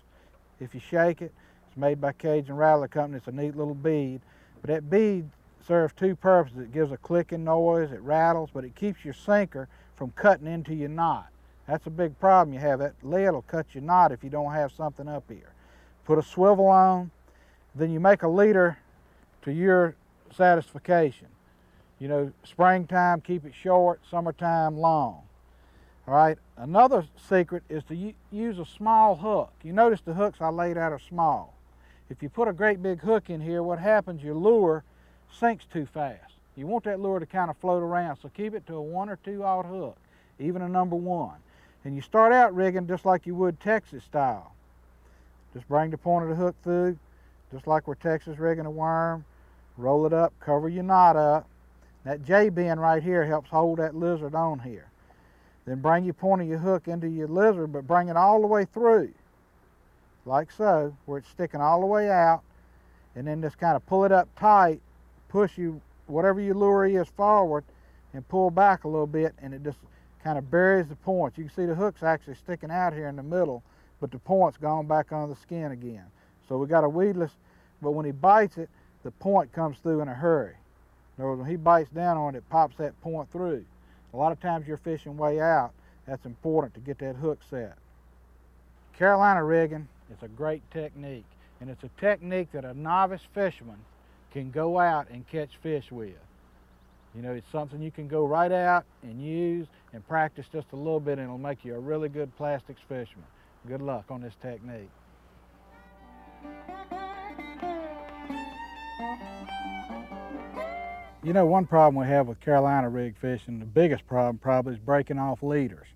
if you shake it. It's made by Cajun Rattler Company. It's a neat little bead. But that bead serves 2 purposes. It gives a clicking noise, it rattles, but it keeps your sinker from cutting into your knot. That's a big problem you have. That lead will cut your knot if you don't have something up here. Put a swivel on, then you make a leader to your satisfaction. You know, springtime, keep it short, summertime, long. All right, another secret is to use a small hook. You notice the hooks I laid out are small. If you put a great big hook in here, what happens, your lure sinks too fast. You want that lure to kind of float around, so keep it to a 1 or 2/0 hook, even a number 1. And you start out rigging just like you would Texas style. Just bring the point of the hook through, just like we're Texas rigging a worm. Roll it up, cover your knot up. That J-bend right here helps hold that lizard on here. Then bring your point of your hook into your lizard, but bring it all the way through, like so, where it's sticking all the way out. And then just kind of pull it up tight, push you, whatever your lure is, forward, and pull back a little bit, and it just kind of buries the points. You can see the hook's actually sticking out here in the middle, but the point's gone back on the skin again. So we got a weedless, but when he bites it, the point comes through in a hurry. In other words, when he bites down on it, it pops that point through. A lot of times you're fishing way out. That's important to get that hook set. Carolina rigging is a great technique, and it's a technique that a novice fisherman can go out and catch fish with. You know, it's something you can go right out and use and practice just a little bit, and it'll make you a really good plastics fisherman. Good luck on this technique. You know, one problem we have with Carolina rig fishing, the biggest problem probably, is breaking off leaders.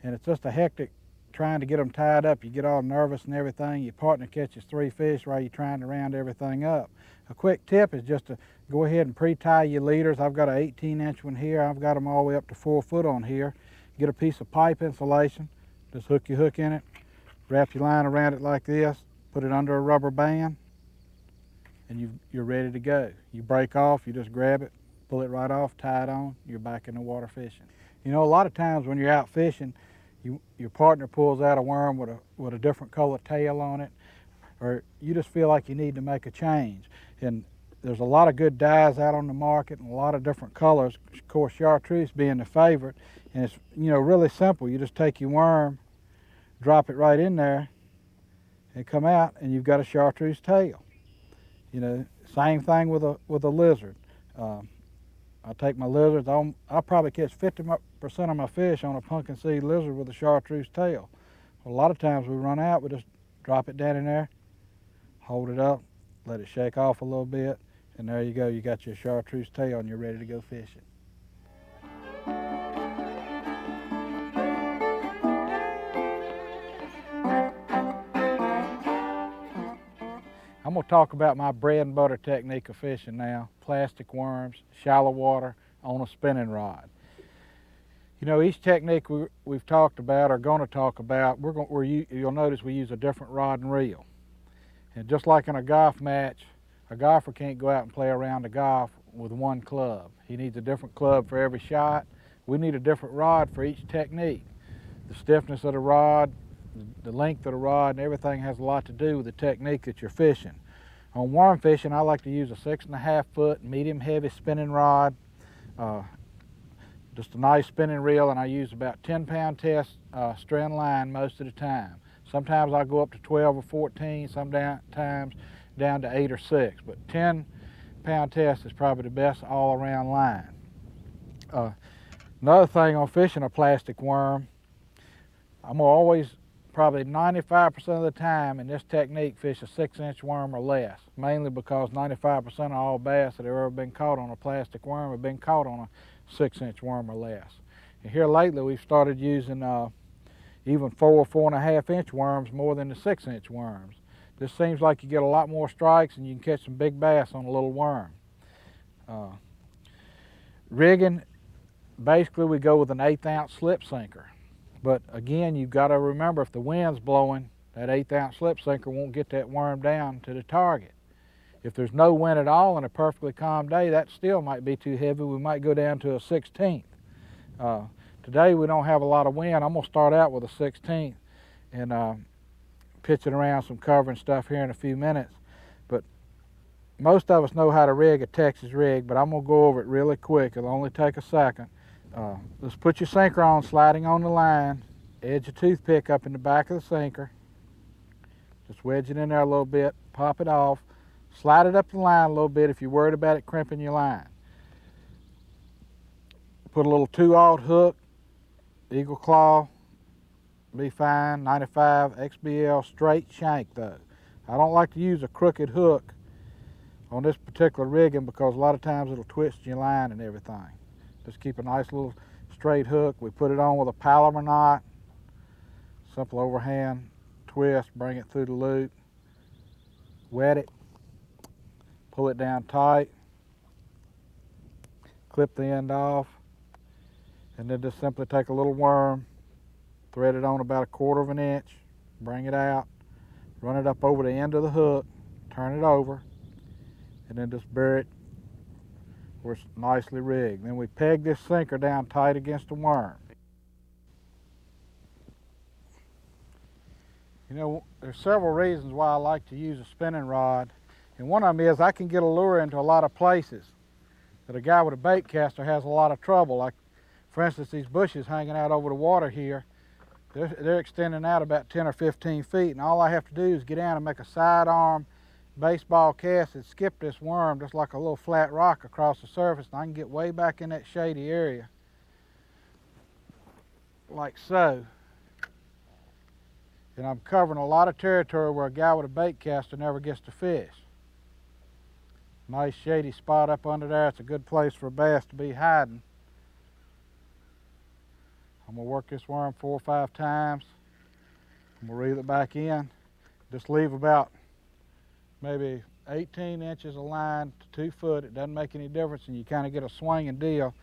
And it's just a hectic trying to get them tied up. You get all nervous and everything. Your partner catches 3 fish while you're trying to round everything up. A quick tip is just to go ahead and pre-tie your leaders. I've got an 18-inch one here. I've got them all the way up to 4 foot on here. Get a piece of pipe insulation. Just hook your hook in it. Wrap your line around it like this. Put it under a rubber band. And you're ready to go. You break off, you just grab it, pull it right off, tie it on, you're back in the water fishing. You know, a lot of times when you're out fishing, your partner pulls out a worm with a different color tail on it, or you just feel like you need to make a change. And there's a lot of good dyes out on the market and a lot of different colors. Of course, chartreuse being the favorite, and it's, you know, really simple. You just take your worm, drop it right in there, and come out, and you've got a chartreuse tail. You know, same thing with a lizard. I take my lizards, I'll probably catch 50% of my fish on a pumpkin seed lizard with a chartreuse tail. Well, a lot of times we run out, we just drop it down in there, hold it up, let it shake off a little bit, and there you go, you got your chartreuse tail and you're ready to go fishing. I'm going to talk about my bread and butter technique of fishing now. Plastic worms, shallow water, on a spinning rod. You know, each technique we've talked about or going to talk about, you'll notice we use a different rod and reel. And just like in a golf match, a golfer can't go out and play around the golf with one club. He needs a different club for every shot. We need a different rod for each technique. The stiffness of the rod, the length of the rod, and everything has a lot to do with the technique that you're fishing. On worm fishing, I like to use a 6.5 foot medium heavy spinning rod, just a nice spinning reel, and I use about 10-pound test strand line most of the time. Sometimes I'll go up to 12 or 14, sometimes down to 8 or 6, but 10-pound test is probably the best all-around line. Another thing on fishing a plastic worm, I'm gonna always, probably 95% of the time in this technique, fish a 6-inch worm or less, mainly because 95% of all bass that have ever been caught on a plastic worm have been caught on a 6-inch worm or less. And here lately we've started using even 4.5-inch worms more than the 6-inch worms. This seems like you get a lot more strikes and you can catch some big bass on a little worm. Rigging, basically we go with an 1/8 ounce slip sinker. But again, you've got to remember, if the wind's blowing, that 1/8 ounce slip sinker won't get that worm down to the target. If there's no wind at all and a perfectly calm day, that still might be too heavy. We might go down to a 1/16. Today we don't have a lot of wind. I'm going to start out with a 1/16 and pitch it around some cover and stuff here in a few minutes. But most of us know how to rig a Texas rig, but I'm going to go over it really quick. It'll only take a second. Just put your sinker on, sliding on the line, edge a toothpick up in the back of the sinker, just wedge it in there a little bit, pop it off, slide it up the line a little bit if you're worried about it crimping your line. Put a little 2/0 hook, eagle claw, be fine, 95 XBL straight shank though. I don't like to use a crooked hook on this particular rigging because a lot of times it'll twist your line and everything. Just keep a nice little straight hook. We put it on with a Palomar knot, simple overhand twist, bring it through the loop, wet it, pull it down tight, clip the end off, and then just simply take a little worm, thread it on about 1/4 of an inch, bring it out, run it up over the end of the hook, turn it over, and then just bury it where it's nicely rigged. Then we peg this sinker down tight against the worm. You know, there's several reasons why I like to use a spinning rod, and one of them is I can get a lure into a lot of places that a guy with a bait caster has a lot of trouble. Like, for instance, these bushes hanging out over the water here, they're extending out about 10 or 15 feet, and all I have to do is get down and make a sidearm baseball cast and skip this worm just like a little flat rock across the surface, and I can get way back in that shady area like so. And I'm covering a lot of territory where a guy with a bait caster never gets to fish. Nice shady spot up under there. It's a good place for a bass to be hiding. I'm going to work this worm 4 or 5 times. I'm going to reel it back in. Just leave about maybe 18 inches of line to 2 foot. It doesn't make any difference, and you kind of get a swinging deal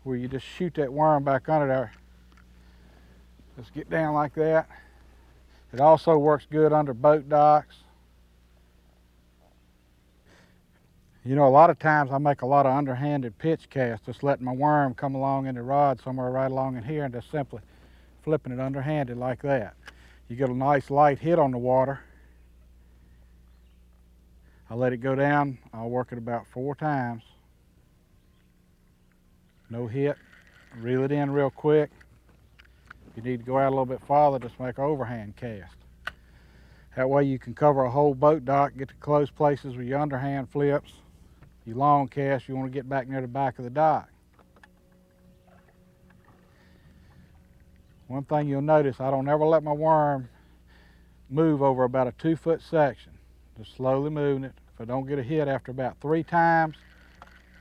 where you just shoot that worm back under there. Just get down like that. It also works good under boat docks. You know, a lot of times I make a lot of underhanded pitch casts, just letting my worm come along in the rod somewhere right along in here and just simply flipping it underhanded like that. You get a nice light hit on the water. I let it go down. I'll work it about 4 times. No hit. Reel it in real quick. If you need to go out a little bit farther, just make an overhand cast. That way you can cover a whole boat dock, get to close places with your underhand flips. Your long cast, you want to get back near the back of the dock. One thing you'll notice, I don't ever let my worm move over about a 2 foot section. Just slowly moving it. If I don't get a hit after about 3 times,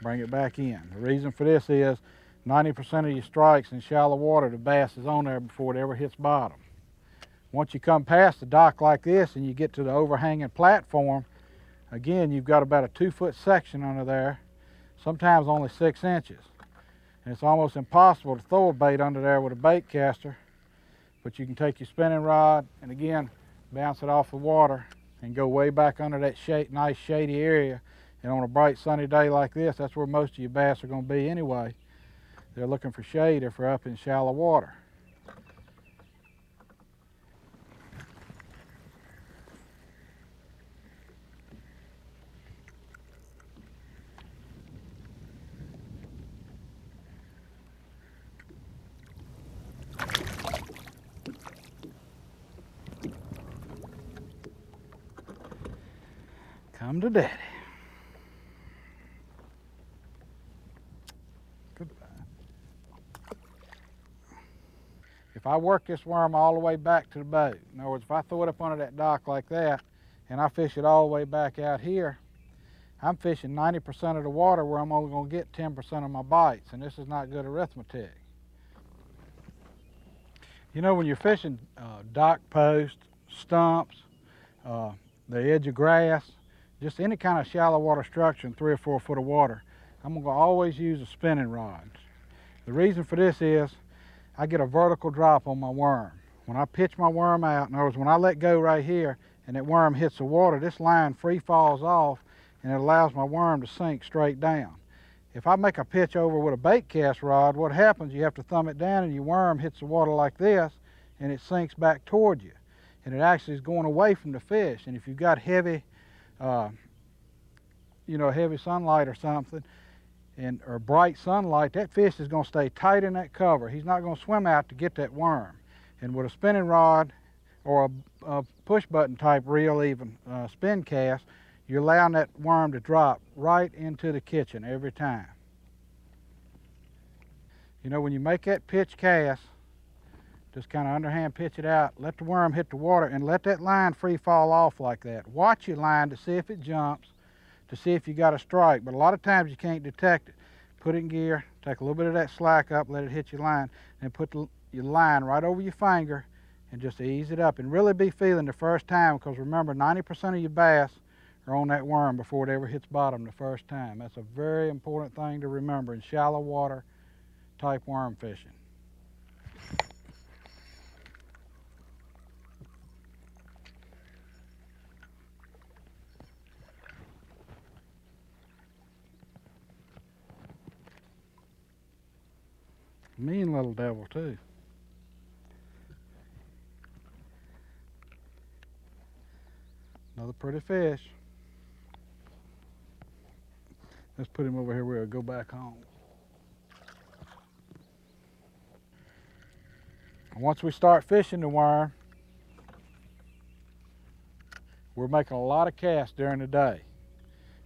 bring it back in. The reason for this is 90% of your strikes in shallow water, the bass is on there before it ever hits bottom. Once you come past the dock like this and you get to the overhanging platform, again, you've got about a 2 foot section under there, sometimes only 6 inches. And it's almost impossible to throw a bait under there with a bait caster, but you can take your spinning rod and again, bounce it off the water and go way back under that nice shady area. And on a bright sunny day like this, that's where most of your bass are going to be anyway. They're looking for shade if they're up in shallow water. Come to daddy. Goodbye. If I work this worm all the way back to the boat, in other words, if I throw it up under that dock like that and I fish it all the way back out here, I'm fishing 90% of the water where I'm only going to get 10% of my bites, and this is not good arithmetic. You know, when you're fishing dock posts, stumps, the edge of grass, just any kind of shallow water structure in 3 or 4 foot of water, I'm going to always use a spinning rod. The reason for this is I get a vertical drop on my worm. When I pitch my worm out, in other words, when I let go right here and that worm hits the water, this line free falls off and it allows my worm to sink straight down. If I make a pitch over with a bait cast rod, what happens, you have to thumb it down and your worm hits the water like this and it sinks back toward you. And it actually is going away from the fish. And if you've got heavy heavy sunlight or something, or bright sunlight, that fish is going to stay tight in that cover. He's not going to swim out to get that worm. And with a spinning rod or a push button type reel, even spin cast, you're allowing that worm to drop right into the kitchen every time. You know, when you make that pitch cast, just kind of underhand pitch it out, let the worm hit the water and let that line free fall off like that. Watch your line to see if it jumps, to see if you got a strike, but a lot of times you can't detect it. Put it in gear, take a little bit of that slack up, let it hit your line, and put your line right over your finger and just ease it up and really be feeling the first time, because remember, 90% of your bass are on that worm before it ever hits bottom the first time. That's a very important thing to remember in shallow water type worm fishing. Mean little devil too. Another pretty fish. Let's put him over here where he'll go back home. Once we start fishing the worm, we're making a lot of casts during the day.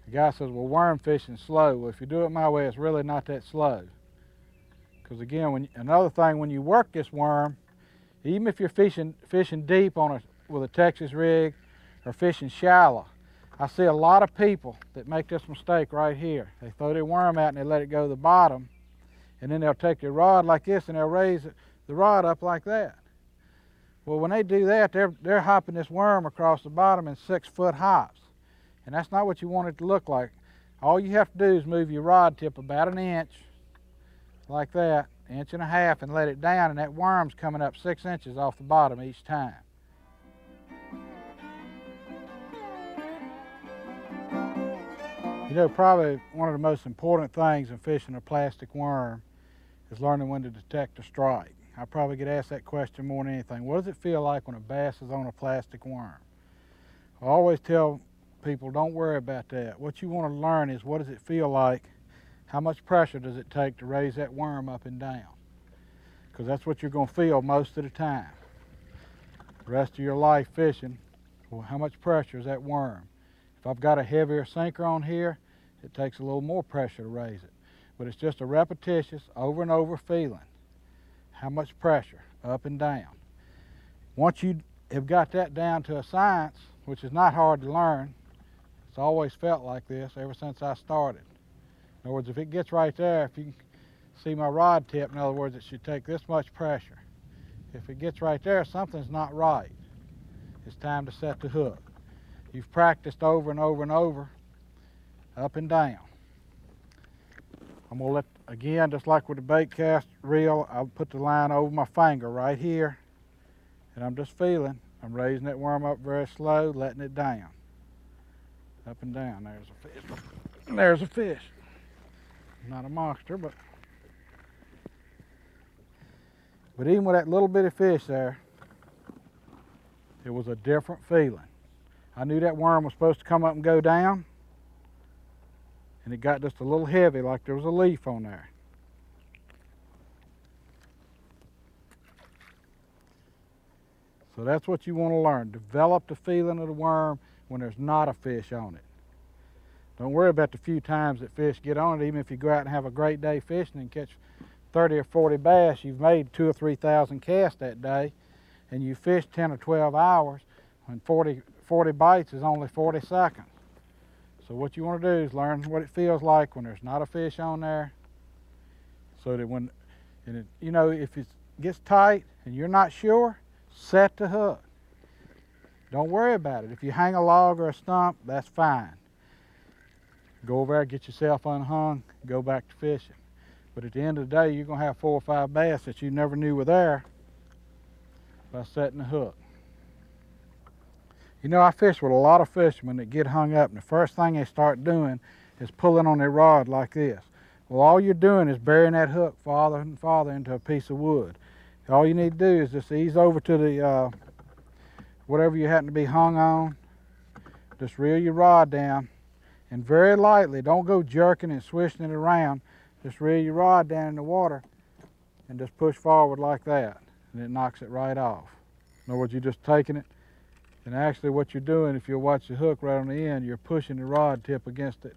The guy says, well, worm fishing's slow. Well, if you do it my way, it's really not that slow. Because again, another thing, when you work this worm, even if you're fishing deep with a Texas rig or fishing shallow, I see a lot of people that make this mistake right here. They throw their worm out and they let it go to the bottom, and then they'll take their rod like this and they'll raise the rod up like that. Well, when they do that, they're hopping this worm across the bottom in 6-foot hops, and that's not what you want it to look like. All you have to do is move your rod tip about an inch, like that, 1.5 inches, and let it down, and that worm's coming up 6 inches off the bottom each time. You know, probably one of the most important things in fishing a plastic worm is learning when to detect a strike. I probably get asked that question more than anything. What does it feel like when a bass is on a plastic worm? I always tell people, don't worry about that. What you want to learn is, what does it feel like? How much pressure does it take to raise that worm up and down? Because that's what you're going to feel most of the time. The rest of your life fishing, well, how much pressure is that worm? If I've got a heavier sinker on here, it takes a little more pressure to raise it. But it's just a repetitious, over and over feeling. How much pressure, up and down. Once you have got that down to a science, which is not hard to learn, it's always felt like this ever since I started. In other words, if it gets right there, if you can see my rod tip, in other words, it should take this much pressure. If it gets right there, something's not right. It's time to set the hook. You've practiced over and over and over, up and down. I'm going to let, again, just like with the bait cast reel, I'll put the line over my finger right here, and I'm just feeling. I'm raising that worm up very slow, letting it down. Up and down. There's a fish. There's a fish. Not a monster, but even with that little bitty fish there, it was a different feeling. I knew that worm was supposed to come up and go down, and it got just a little heavy, like there was a leaf on there. So that's what you want to learn. Develop the feeling of the worm when there's not a fish on it. Don't worry about the few times that fish get on it. Even if you go out and have a great day fishing and catch 30 or 40 bass, you've made 2,000 or 3,000 casts that day, and you fished 10 or 12 hours, and 40 bites is only 40 seconds. So what you want to do is learn what it feels like when there's not a fish on there, so that when, you know, if it gets tight and you're not sure, set the hook. Don't worry about it. If you hang a log or a stump, that's fine. Go over there, get yourself unhung, go back to fishing. But at the end of the day, you're going to have 4 or 5 bass that you never knew were there by setting the hook. You know, I fish with a lot of fishermen that get hung up, and the first thing they start doing is pulling on their rod like this. Well, all you're doing is burying that hook farther and farther into a piece of wood. All you need to do is just ease over to the whatever you happen to be hung on. Just reel your rod down, and very lightly, don't go jerking and swishing it around. Just reel your rod down in the water and just push forward like that, and it knocks it right off. In other words, you're just taking it, and actually what you're doing, if you'll watch the hook right on the end, you're pushing the rod tip against it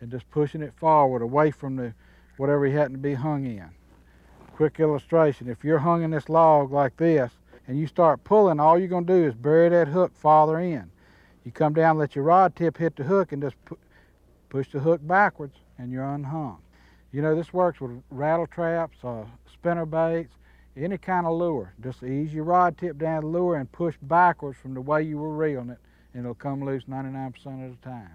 and just pushing it forward away from the whatever you happen to be hung in. Quick illustration, if you're hung in this log like this and you start pulling, all you're going to do is bury that hook farther in. You come down, let your rod tip hit the hook, and just push the hook backwards, and you're unhung. You know, this works with rattle traps, spinner baits, any kind of lure. Just ease your rod tip down the lure and push backwards from the way you were reeling it, and it'll come loose 99% of the time.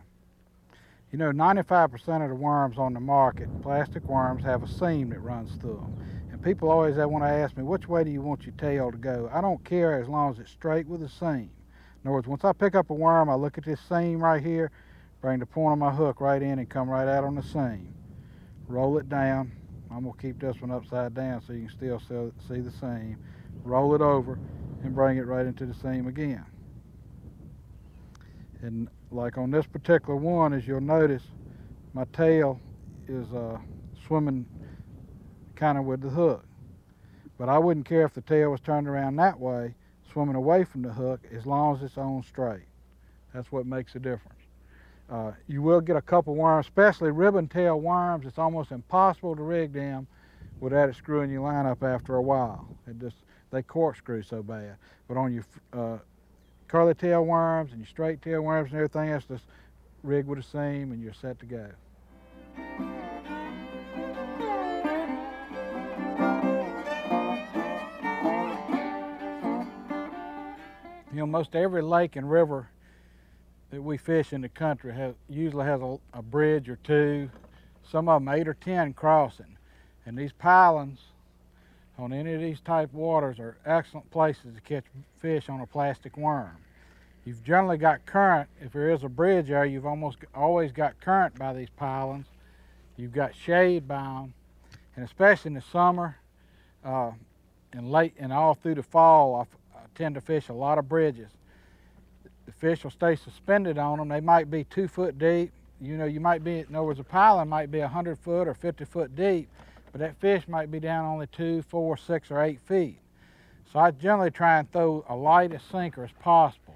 You know, 95% of the worms on the market, plastic worms, have a seam that runs through them. And people always want to ask me, which way do you want your tail to go? I don't care as long as it's straight with a seam. In other words, once I pick up a worm, I look at this seam right here, bring the point of my hook right in and come right out on the seam. Roll it down. I'm going to keep this one upside down so you can still see the seam. Roll it over and bring it right into the seam again. And like on this particular one, as you'll notice, my tail is swimming kind of with the hook. But I wouldn't care if the tail was turned around that way, swimming away from the hook, as long as it's on straight. That's what makes a difference. You will get a couple worms, especially ribbon tail worms. It's almost impossible to rig them without it screwing your line up after a while. They corkscrew so bad. But on your curly tail worms and your straight tail worms and everything else, just rig with a seam and you're set to go. You know, most every lake and river that we fish in the country usually has a bridge or two, some of them 8 or 10 crossing. And these pilings on any of these type waters are excellent places to catch fish on a plastic worm. You've generally got current. If there is a bridge there, you've almost always got current by these pilings. You've got shade by them, and especially in the summer and late and all through the fall, I tend to fish a lot of bridges. The fish will stay suspended on them. They might be 2 foot deep. You know, you might be, in other words, a piling might be 100 foot or 50 foot deep, but that fish might be down only 2, 4, 6, or 8 feet. So I generally try and throw a lightest sinker as possible,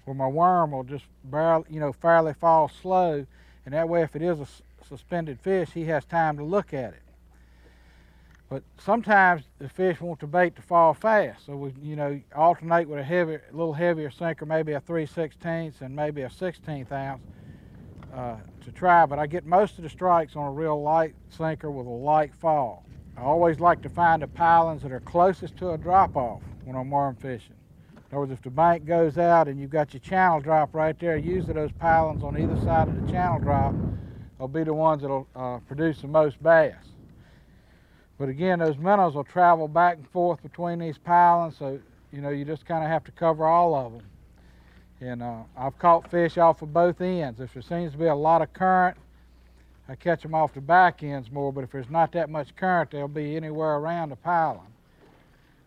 where my worm will just barely, fairly fall slow, and that way if it is a suspended fish, he has time to look at it. But sometimes the fish want the bait to fall fast, so we, alternate with a little heavier sinker, maybe a 3/16 and maybe a 1/16 ounce to try. But I get most of the strikes on a real light sinker with a light fall. I always like to find the pilings that are closest to a drop-off when I'm worm fishing. In other words, if the bank goes out and you've got your channel drop right there, usually those pilings on either side of the channel drop will be the ones that'll produce the most bass. But again, those minnows will travel back and forth between these pilings, so you just kind of have to cover all of them. And I've caught fish off of both ends. If there seems to be a lot of current, I catch them off the back ends more, but if there's not that much current, they'll be anywhere around the piling.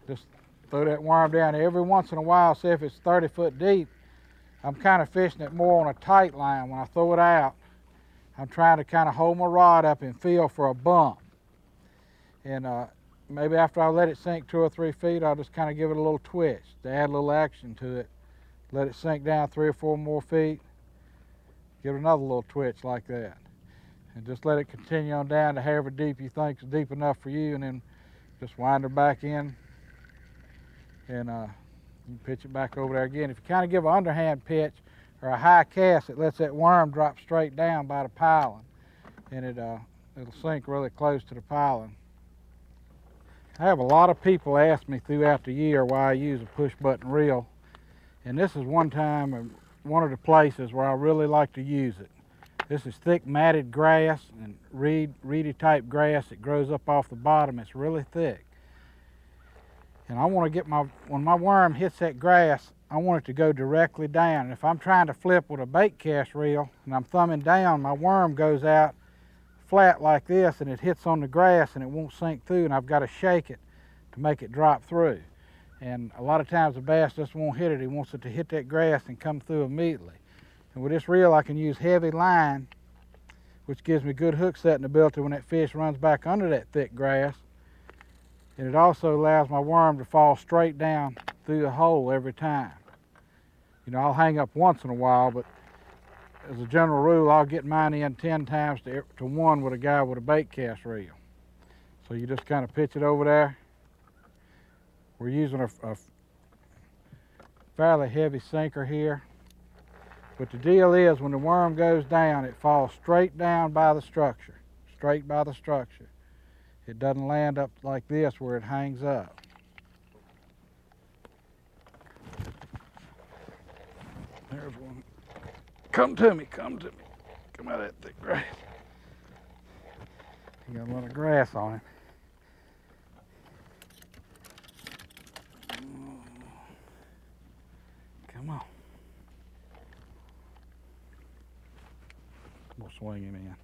Just throw that worm down. Every once in a while, see if it's 30 foot deep, I'm kind of fishing it more on a tight line. When I throw it out, I'm trying to kind of hold my rod up and feel for a bump. And maybe after I let it sink 2 or 3 feet, I'll just kind of give it a little twitch to add a little action to it. Let it sink down 3 or 4 more feet. Give it another little twitch like that. And just let it continue on down to however deep you think is deep enough for you, and then just wind her back in. And you pitch it back over there again. If you kind of give an underhand pitch or a high cast, it lets that worm drop straight down by the piling, and it'll sink really close to the piling. I have a lot of people ask me throughout the year why I use a push button reel, and this is one of the places where I really like to use it. This is thick matted grass and reedy type grass that grows up off the bottom. It's really thick. And I want to get when my worm hits that grass, I want it to go directly down. And if I'm trying to flip with a bait cast reel and I'm thumbing down, my worm goes out flat like this and it hits on the grass and it won't sink through, and I've got to shake it to make it drop through. And a lot of times the bass just won't hit it. He wants it to hit that grass and come through immediately. And with this reel I can use heavy line, which gives me good hook setting ability when that fish runs back under that thick grass. And it also allows my worm to fall straight down through the hole every time. I'll hang up once in a while, but as a general rule, I'll get mine in 10 times to 1 with a guy with a bait cast reel. So you just kind of pitch it over there. We're using a fairly heavy sinker here. But the deal is, when the worm goes down, it falls straight down by the structure, straight by the structure. It doesn't land up like this where it hangs up. There's one. Come to me, come to me. Come out of that thick grass. You got a lot of grass on it. Come on. We'll swing him in.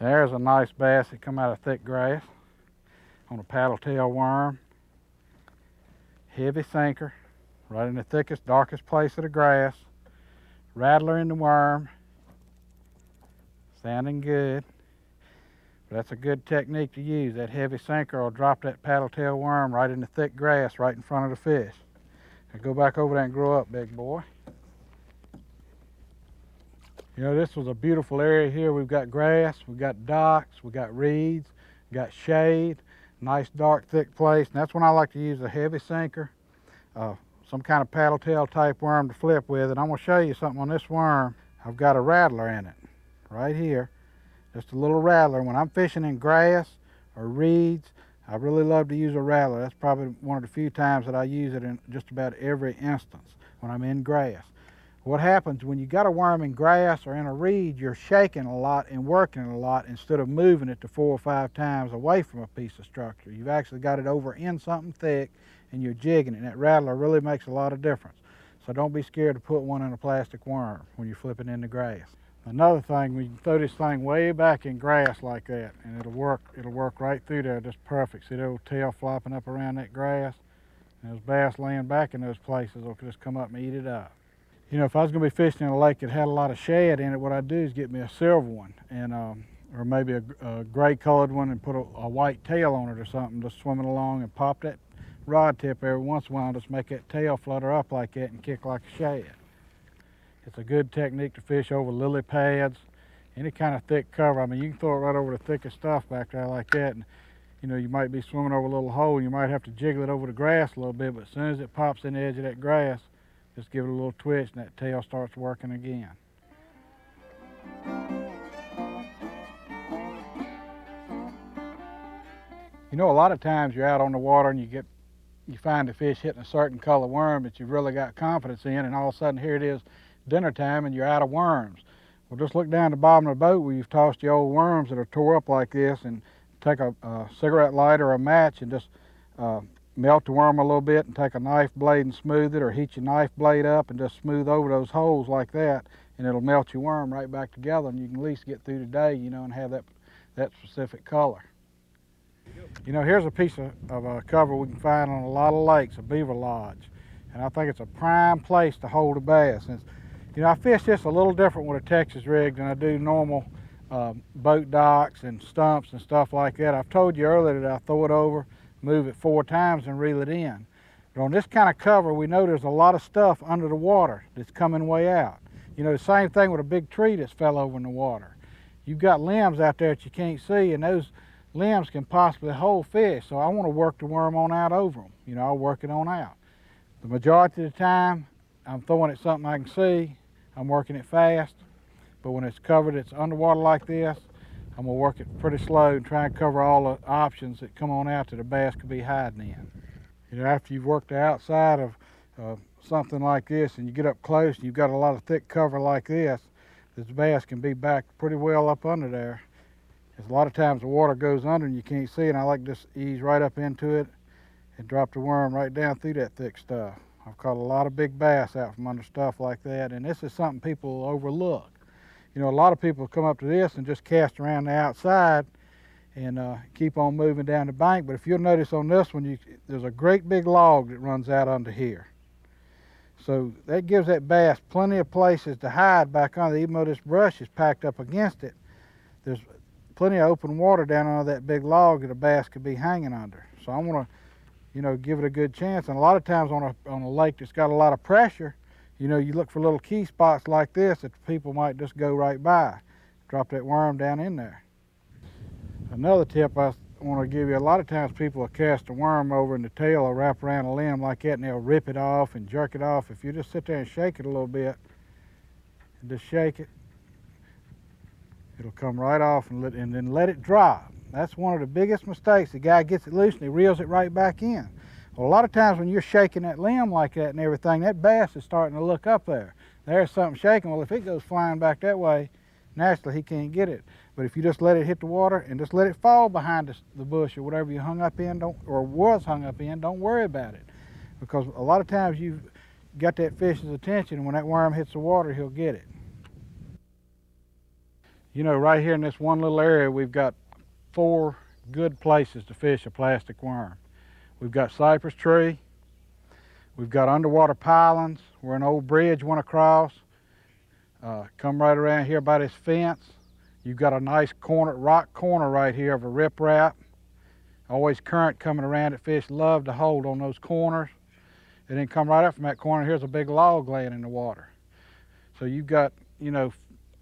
There's a nice bass that come out of thick grass on a paddle tail worm. Heavy sinker, right in the thickest, darkest place of the grass. Rattler in the worm. Sounding good. But that's a good technique to use. That heavy sinker will drop that paddle tail worm right in the thick grass right in front of the fish. Now go back over there and grow up, big boy. You know, this was a beautiful area here. We've got grass, we've got docks, we've got reeds, we've got shade, nice dark thick place. And that's when I like to use a heavy sinker, some kind of paddle tail type worm to flip with. And I'm going to show you something on this worm. I've got a rattler in it, right here. Just a little rattler. When I'm fishing in grass or reeds, I really love to use a rattler. That's probably one of the few times that I use it in just about every instance when I'm in grass. What happens when you got a worm in grass or in a reed, you're shaking a lot and working it a lot instead of moving it to 4 or 5 times away from a piece of structure. You've actually got it over in something thick and you're jigging it, and that rattler really makes a lot of difference. So don't be scared to put one in a plastic worm when you're flipping in the grass. Another thing, we can throw this thing way back in grass like that and it'll work right through there just perfect. See the old tail flopping up around that grass? And those bass laying back in those places will just come up and eat it up. You know, if I was going to be fishing in a lake that had a lot of shad in it, what I'd do is get me a silver one, and or maybe a gray colored one, and put a white tail on it or something, just swimming along and pop that rod tip every once in a while, just make that tail flutter up like that and kick like a shad. It's a good technique to fish over lily pads, any kind of thick cover. I mean, you can throw it right over the thickest stuff back there like that, and you know, you might be swimming over a little hole, and you might have to jiggle it over the grass a little bit, but as soon as it pops in the edge of that grass, just give it a little twitch and that tail starts working again. You know, a lot of times you're out on the water and you find the fish hitting a certain color worm that you've really got confidence in, and all of a sudden here it is dinner time and you're out of worms. Well, just look down the bottom of the boat where you've tossed your old worms that are tore up like this, and take a cigarette lighter or a match and just melt the worm a little bit and take a knife blade and smooth it, or heat your knife blade up and just smooth over those holes like that, and it'll melt your worm right back together, and you can at least get through the day, you know, and have that specific color. You know, here's a piece of cover we can find on a lot of lakes, a beaver lodge, and I think it's a prime place to hold a bass. And, you know, I fish this a little different with a Texas rig than I do normal boat docks and stumps and stuff like that. I've told you earlier that I throw it over, move it 4 times and reel it in. But on this kind of cover, we know there's a lot of stuff under the water that's coming way out. You know, the same thing with a big tree that's fell over in the water. You've got limbs out there that you can't see, and those limbs can possibly hold fish. So I want to work the worm on out over them. You know, I'll work it on out. The majority of the time, I'm throwing at something I can see. I'm working it fast. But when it's covered, it's underwater like this, I'm going to work it pretty slow and try and cover all the options that come on out that a bass could be hiding in. You know, after you've worked the outside of something like this and you get up close and you've got a lot of thick cover like this bass can be back pretty well up under there. Because a lot of times the water goes under and you can't see, and I like to just ease right up into it and drop the worm right down through that thick stuff. I've caught a lot of big bass out from under stuff like that, and this is something people overlook. You know, a lot of people come up to this and just cast around the outside and keep on moving down the bank. But if you'll notice on this one, there's a great big log that runs out under here. So that gives that bass plenty of places to hide back under. Even though this brush is packed up against it, there's plenty of open water down under that big log that a bass could be hanging under. So I want to, you know, give it a good chance. And a lot of times on a lake that's got a lot of pressure, you know, you look for little key spots like this that people might just go right by. Drop that worm down in there. Another tip I want to give you, a lot of times people will cast a worm over and the tail will wrap around a limb like that and they'll rip it off and jerk it off. If you just sit there and shake it a little bit, and just shake it, it'll come right off and then let it drop. That's one of the biggest mistakes. The guy gets it loose and he reels it right back in. Well, a lot of times when you're shaking that limb like that and everything, that bass is starting to look up there. There's something shaking. Well, if it goes flying back that way, naturally he can't get it. But if you just let it hit the water and just let it fall behind the bush or whatever you hung up in, or was hung up in, don't worry about it. Because a lot of times you've got that fish's attention, and when that worm hits the water, he'll get it. You know, right here in this one little area, we've got 4 good places to fish a plastic worm. We've got cypress tree, we've got underwater pilings where an old bridge went across. Come right around here by this fence. You've got a nice rock corner right here of a riprap. Always current coming around it. Fish love to hold on those corners. And then come right up from that corner, here's a big log laying in the water. So you've got, you know,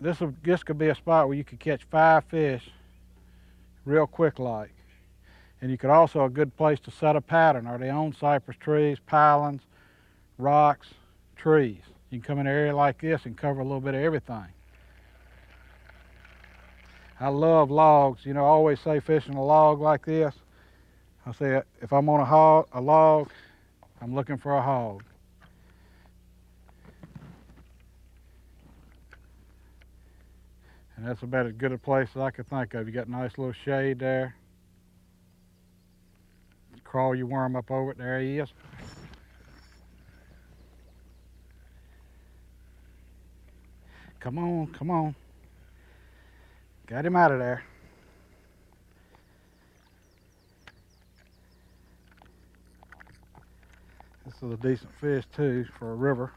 this could be a spot where you could catch 5 fish real quick like. And you could also, a good place to set a pattern are they on cypress trees, pilings, rocks, trees. You can come in an area like this and cover a little bit of everything. I love logs. You know, I always say fishing a log like this, I say if I'm on a log, I'm looking for a hog. And that's about as good a place as I could think of. You got a nice little shade there. Crawl your worm up over it, there he is. Come on, come on. Got him out of there. This is a decent fish too for a river.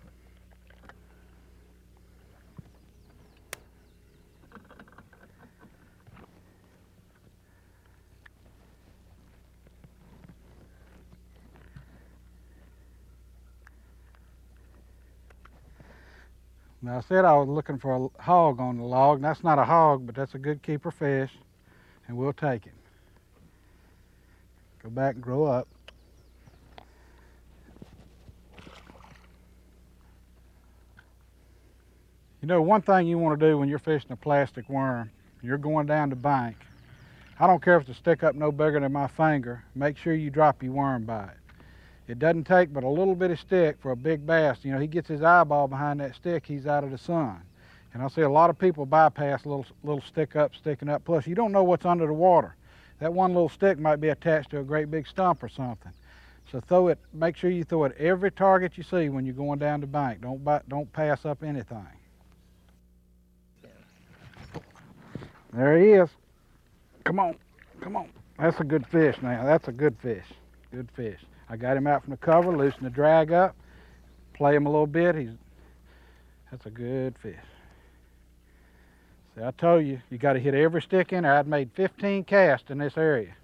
Now I said I was looking for a hog on the log, and that's not a hog, but that's a good keeper fish, and we'll take him. Go back and grow up. You know, one thing you want to do when you're fishing a plastic worm, you're going down the bank, I don't care if it's a stick up no bigger than my finger, make sure you drop your worm by it. It doesn't take but a little bit of stick for a big bass. You know, he gets his eyeball behind that stick, he's out of the sun. And I see a lot of people bypass little stick up, sticking up. Plus, you don't know what's under the water. That one little stick might be attached to a great big stump or something. So make sure you throw it every target you see when you're going down the bank. Don't pass up anything. There he is. Come on, come on. That's a good fish now. That's a good fish. Good fish. I got him out from the cover, loosened the drag up, play him a little bit. That's a good fish. See, I told you, you got to hit every stick in there. I'd made 15 casts in this area.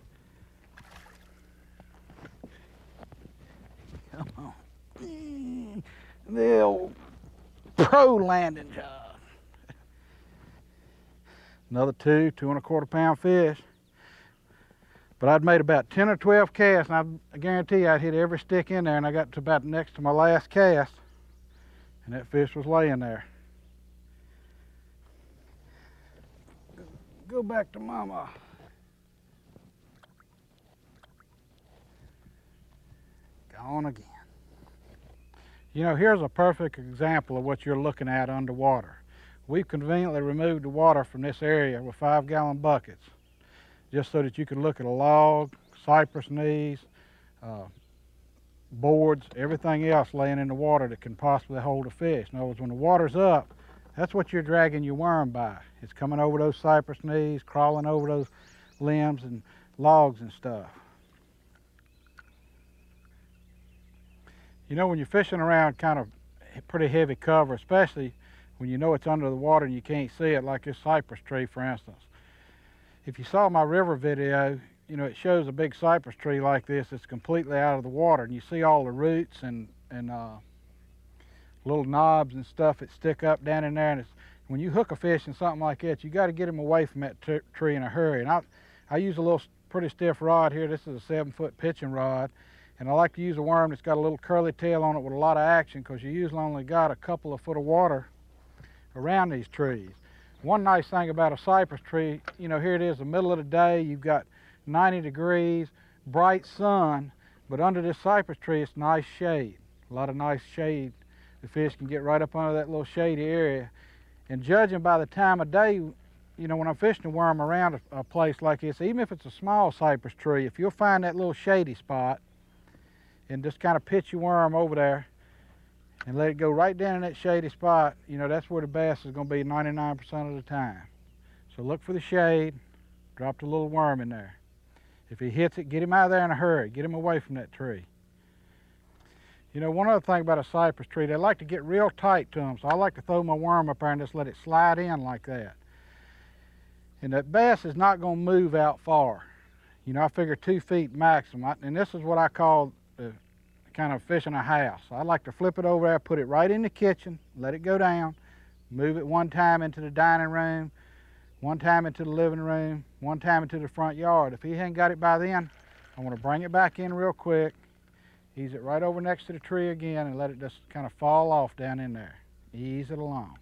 Come on. The old pro landing job. Another 2 1/4 pound fish. But I'd made about 10 or 12 casts, and I guarantee you I'd hit every stick in there, and I got to about next to my last cast, and that fish was laying there. Go back to mama. Gone again. You know, here's a perfect example of what you're looking at underwater. We've conveniently removed the water from this area with 5-gallon buckets, just so that you can look at a log, cypress knees, boards, everything else laying in the water that can possibly hold a fish. In other words, when the water's up, that's what you're dragging your worm by. It's coming over those cypress knees, crawling over those limbs and logs and stuff. You know, when you're fishing around kind of pretty heavy cover, especially when you know it's under the water and you can't see it, like this cypress tree, for instance. If you saw my river video, you know, it shows a big cypress tree like this that's completely out of the water, and you see all the roots and little knobs and stuff that stick up down in there. And when you hook a fish in something like that, you got to get him away from that tree in a hurry. And I use a little pretty stiff rod here. This is a 7-foot pitching rod. And I like to use a worm that's got a little curly tail on it with a lot of action, because you usually only got a couple of foot of water around these trees. One nice thing about a cypress tree, you know, here it is the middle of the day, you've got 90 degrees, bright sun, but under this cypress tree it's nice shade, a lot of nice shade. The fish can get right up under that little shady area. And judging by the time of day, you know, when I'm fishing a worm around a place like this, even if it's a small cypress tree, if you'll find that little shady spot and just kind of pitch your worm over there and let it go right down in that shady spot, you know, that's where the bass is going to be 99% of the time. So look for the shade, drop the little worm in there. If he hits it, get him out of there in a hurry, get him away from that tree. You know, one other thing about a cypress tree, they like to get real tight to them, so I like to throw my worm up there and just let it slide in like that. And that bass is not going to move out far. You know, I figure 2 feet maximum, and this is what I call kind of fishing a house. I like to flip it over there, put it right in the kitchen, let it go down, move it one time into the dining room, one time into the living room, one time into the front yard. If he hadn't got it by then, I want to bring it back in real quick, ease it right over next to the tree again, and let it just kind of fall off down in there. Ease it along.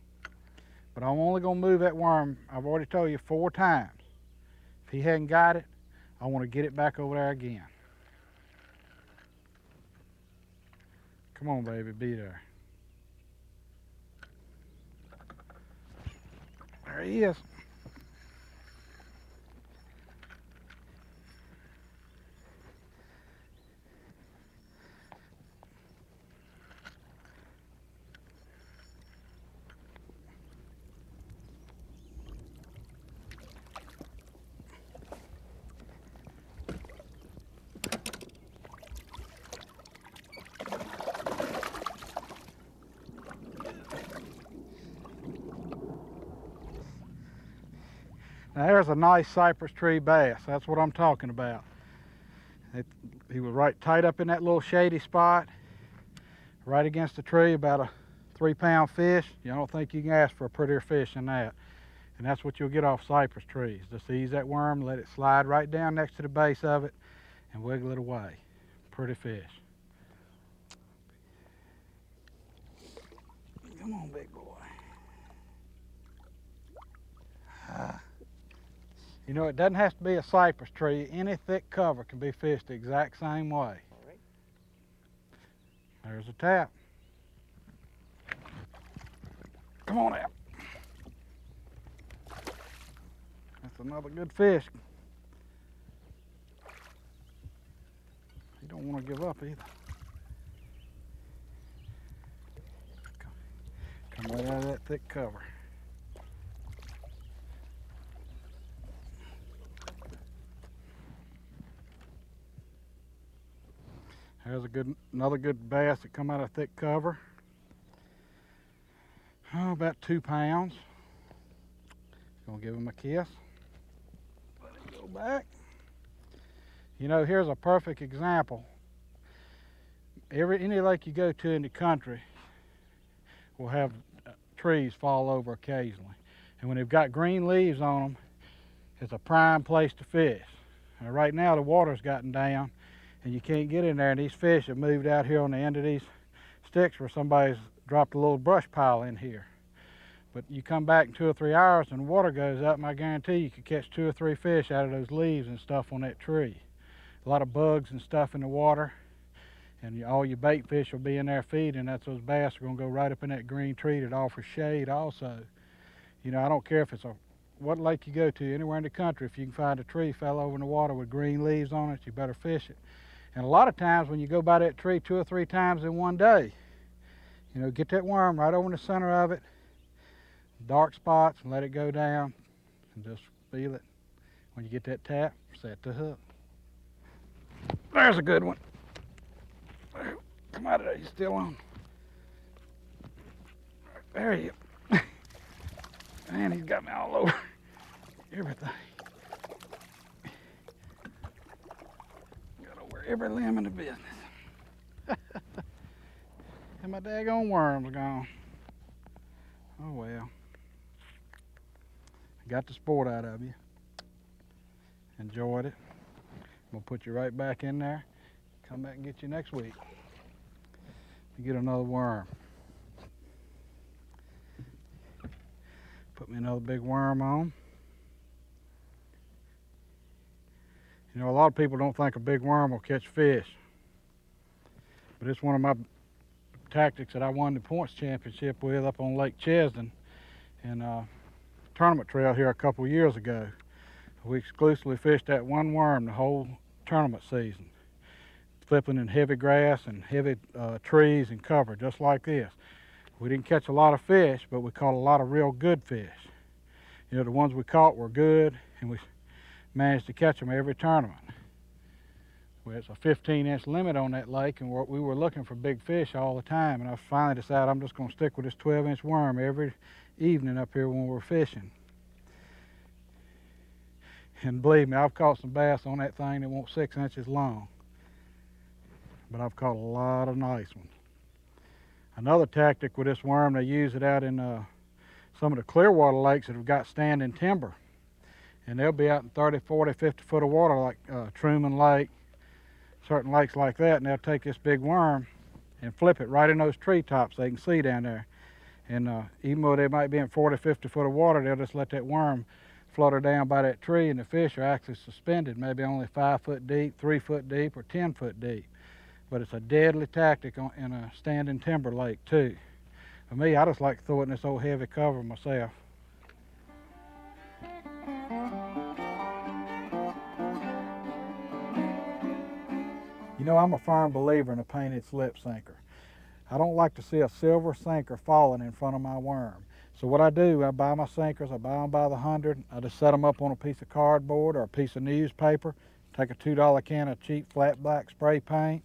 But I'm only going to move that worm, I've already told you, 4 times. If he hadn't got it, I want to get it back over there again. Come on, baby, be there. There he is. Now there's a nice cypress tree bass. That's what I'm talking about. He was right tight up in that little shady spot, right against the tree, about a 3-pound fish. You don't think you can ask for a prettier fish than that. And that's what you'll get off cypress trees. Just ease that worm, let it slide right down next to the base of it, and wiggle it away. Pretty fish. Come on, big boy. You know, it doesn't have to be a cypress tree. Any thick cover can be fished the exact same way. All right. There's a tap. Come on out. That's another good fish. You don't want to give up either. Come right out of that thick cover. There's another good bass that come out of thick cover. Oh, about 2 pounds. Gonna give him a kiss. Let him go back. You know, here's a perfect example. Any lake you go to in the country will have trees fall over occasionally. And when they've got green leaves on them, it's a prime place to fish. Now, right now the water's gotten down and you can't get in there, and these fish have moved out here on the end of these sticks where somebody's dropped a little brush pile in here. But you come back in 2 or 3 hours and the water goes up, and I guarantee you could catch 2 or 3 fish out of those leaves and stuff on that tree. A lot of bugs and stuff in the water, and all your bait fish will be in there feeding. That's those bass are going to go right up in that green tree that offers shade also. You know, I don't care if it's what lake you go to, anywhere in the country, if you can find a tree fell over in the water with green leaves on it, you better fish it. And a lot of times when you go by that tree 2 or 3 times in one day, you know, get that worm right over in the center of it, dark spots, and let it go down, and just feel it. When you get that tap, set the hook. There's a good one. Come out of there, you still on. There you go. Man, he's got me all over everything. Got over every limb in the business. And my daggone worm's gone. Oh well. I got the sport out of you. Enjoyed it. We'll put you right back in there. Come back and get you next week. You get another worm. Put me another big worm on. You know, a lot of people don't think a big worm will catch fish, but it's one of my tactics that I won the points championship with up on Lake Chesden in a tournament trail here a couple of years ago. We exclusively fished that one worm the whole tournament season, flipping in heavy grass and heavy trees and cover just like this. We didn't catch a lot of fish, but we caught a lot of real good fish. You know, the ones we caught were good, and we managed to catch them every tournament. Well, it's a 15-inch limit on that lake, and we were looking for big fish all the time, and I finally decided I'm just going to stick with this 12-inch worm every evening up here when we're fishing. And believe me, I've caught some bass on that thing that won't 6 inches long, but I've caught a lot of nice ones. Another tactic with this worm, they use it out in some of the Clearwater lakes that have got standing timber. And they'll be out in 30, 40, 50 foot of water like Truman Lake, certain lakes like that, and they'll take this big worm and flip it right in those treetops they can see down there. And even though they might be in 40, 50 foot of water, they'll just let that worm flutter down by that tree, and the fish are actually suspended, maybe only 5 foot deep, 3 foot deep, or 10 foot deep. But it's a deadly tactic in a standing timber lake too. For me, I just like to throw it in this old heavy cover myself. You know, I'm a firm believer in a painted slip sinker. I don't like to see a silver sinker falling in front of my worm. So what I do, I buy my sinkers, I buy them by the 100. I just set them up on a piece of cardboard or a piece of newspaper, take a $2 can of cheap flat black spray paint,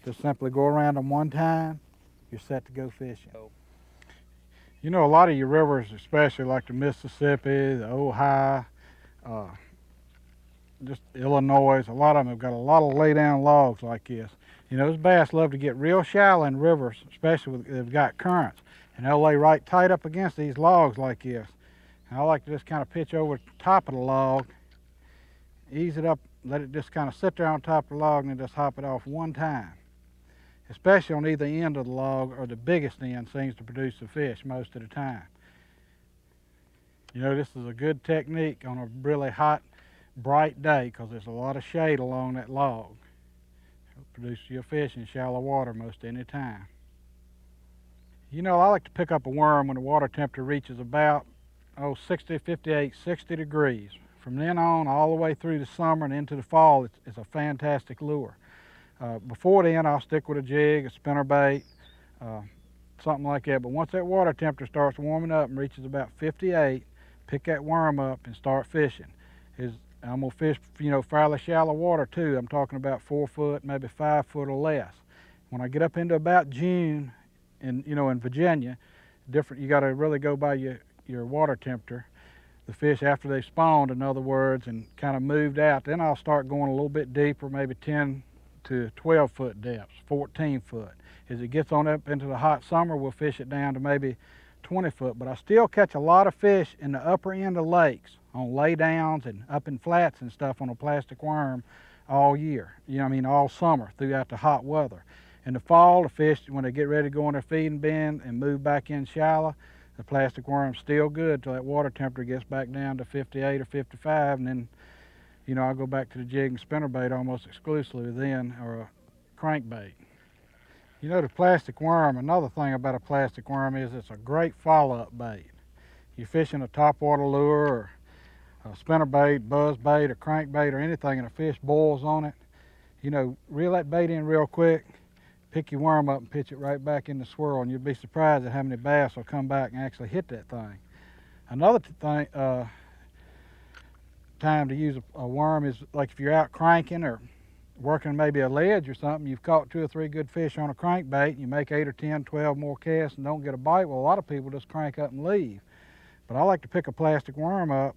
just simply go around them one time, you're set to go fishing. You know, a lot of your rivers, especially like the Mississippi, the Ohio, just Illinois, a lot of them have got a lot of lay down logs like this. You know, those bass love to get real shallow in rivers, especially if they've got currents, and they'll lay right tight up against these logs like this. And I like to just kind of pitch over the top of the log, ease it up, let it just kind of sit there on top of the log, and then just hop it off one time. Especially on either end of the log, or the biggest end seems to produce the fish most of the time. You know, this is a good technique on a really hot, bright day because there's a lot of shade along that log. It'll produce your fish in shallow water most any time. You know, I like to pick up a worm when the water temperature reaches about 60, 58, 60 degrees. From then on, all the way through the summer and into the fall, it's a fantastic lure. Before then, I'll stick with a jig, a spinnerbait, something like that. But once that water temperature starts warming up and reaches about 58, pick that worm up and start fishing. I'm gonna fish, you know, fairly shallow water too. I'm talking about 4 foot, maybe 5 foot or less. When I get up into about June, in Virginia, you got to really go by your water temperature. The fish after they've spawned, in other words, and kind of moved out, then I'll start going a little bit deeper, maybe 10 to 12 foot depths, 14 foot. As it gets on up into the hot summer, we'll fish it down to maybe 20 foot, but I still catch a lot of fish in the upper end of lakes on laydowns and up in flats and stuff on a plastic worm all year. All summer throughout the hot weather. In the fall, the fish, when they get ready to go on their feeding bin and move back in shallow, the plastic worm's still good till that water temperature gets back down to 58 or 55, and then, I'll go back to the jig and spinnerbait almost exclusively then, or a crankbait. The plastic worm, another thing about a plastic worm is it's a great follow-up bait. You're fishing a topwater lure or a spinnerbait, buzzbait, or crankbait or anything, and a fish boils on it, reel that bait in real quick, pick your worm up and pitch it right back in the swirl, and you'd be surprised at how many bass will come back and actually hit that thing. Another time to use a worm is like if you're out cranking or working maybe a ledge or something, you've caught 2 or 3 good fish on a crankbait, you make 8 or 10, 12 more casts and don't get a bite. Well, a lot of people just crank up and leave. But I like to pick a plastic worm up,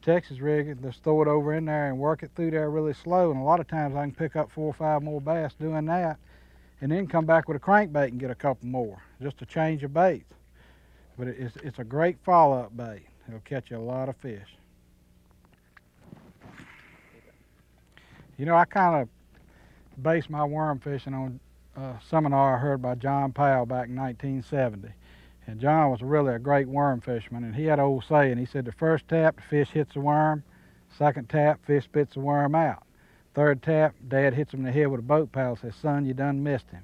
Texas rig it, just throw it over in there and work it through there really slow, and a lot of times I can pick up 4 or 5 more bass doing that, and then come back with a crankbait and get a couple more, just to change of baits. But it's a great follow-up bait. It'll catch you a lot of fish. You know, I kind of based my worm fishing on a seminar I heard by John Powell back in 1970. And John was really a great worm fisherman, and he had an old saying. He said, the first tap, the fish hits the worm. Second tap, fish spits the worm out. Third tap, Dad hits him in the head with a boat paddle and says, son, you done missed him.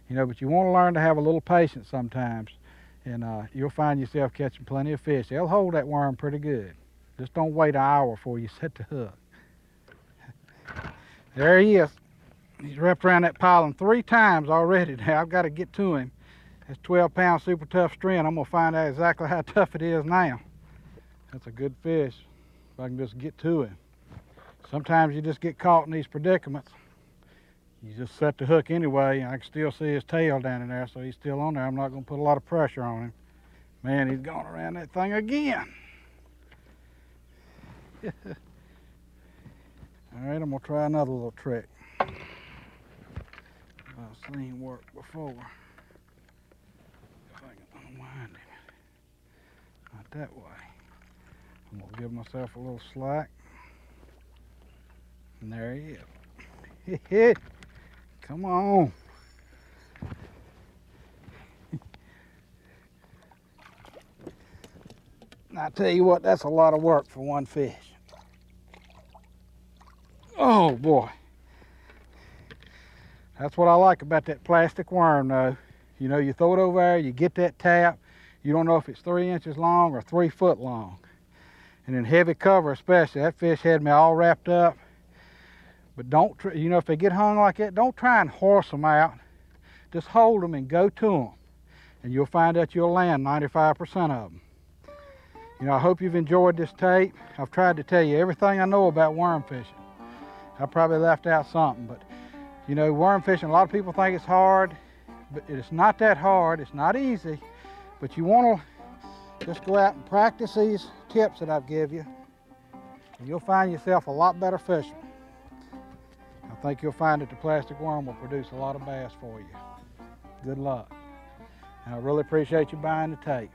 You know, but you want to learn to have a little patience sometimes, and you'll find yourself catching plenty of fish. They'll hold that worm pretty good. Just don't wait an hour before you set the hook. There he is. He's wrapped around that piling 3 times already now. I've got to get to him. That's 12-pound super tough string. I'm going to find out exactly how tough it is now. That's a good fish, if I can just get to him. Sometimes you just get caught in these predicaments. You just set the hook anyway, and I can still see his tail down in there, so he's still on there. I'm not going to put a lot of pressure on him. Man, he's going around that thing again. All right, I'm going to try another little trick. I've seen work before. If I can unwind him. Not that way. I'm going to give myself a little slack. And there he is. Come on. I tell you what, that's a lot of work for one fish. Oh boy. That's what I like about that plastic worm though. You know, you throw it over there, you get that tap, you don't know if it's 3 inches long or 3 foot long. And in heavy cover especially, that fish had me all wrapped up. But don't, you know, if they get hung like that, don't try and horse them out. Just hold them and go to them. And you'll find that you'll land 95% of them. You know, I hope you've enjoyed this tape. I've tried to tell you everything I know about worm fishing. I probably left out something, but you know, worm fishing, a lot of people think it's hard, but it's not that hard. It's not easy, but you want to just go out and practice these tips that I've given you, and you'll find yourself a lot better fisherman. I think you'll find that the plastic worm will produce a lot of bass for you. Good luck. And I really appreciate you buying the tape.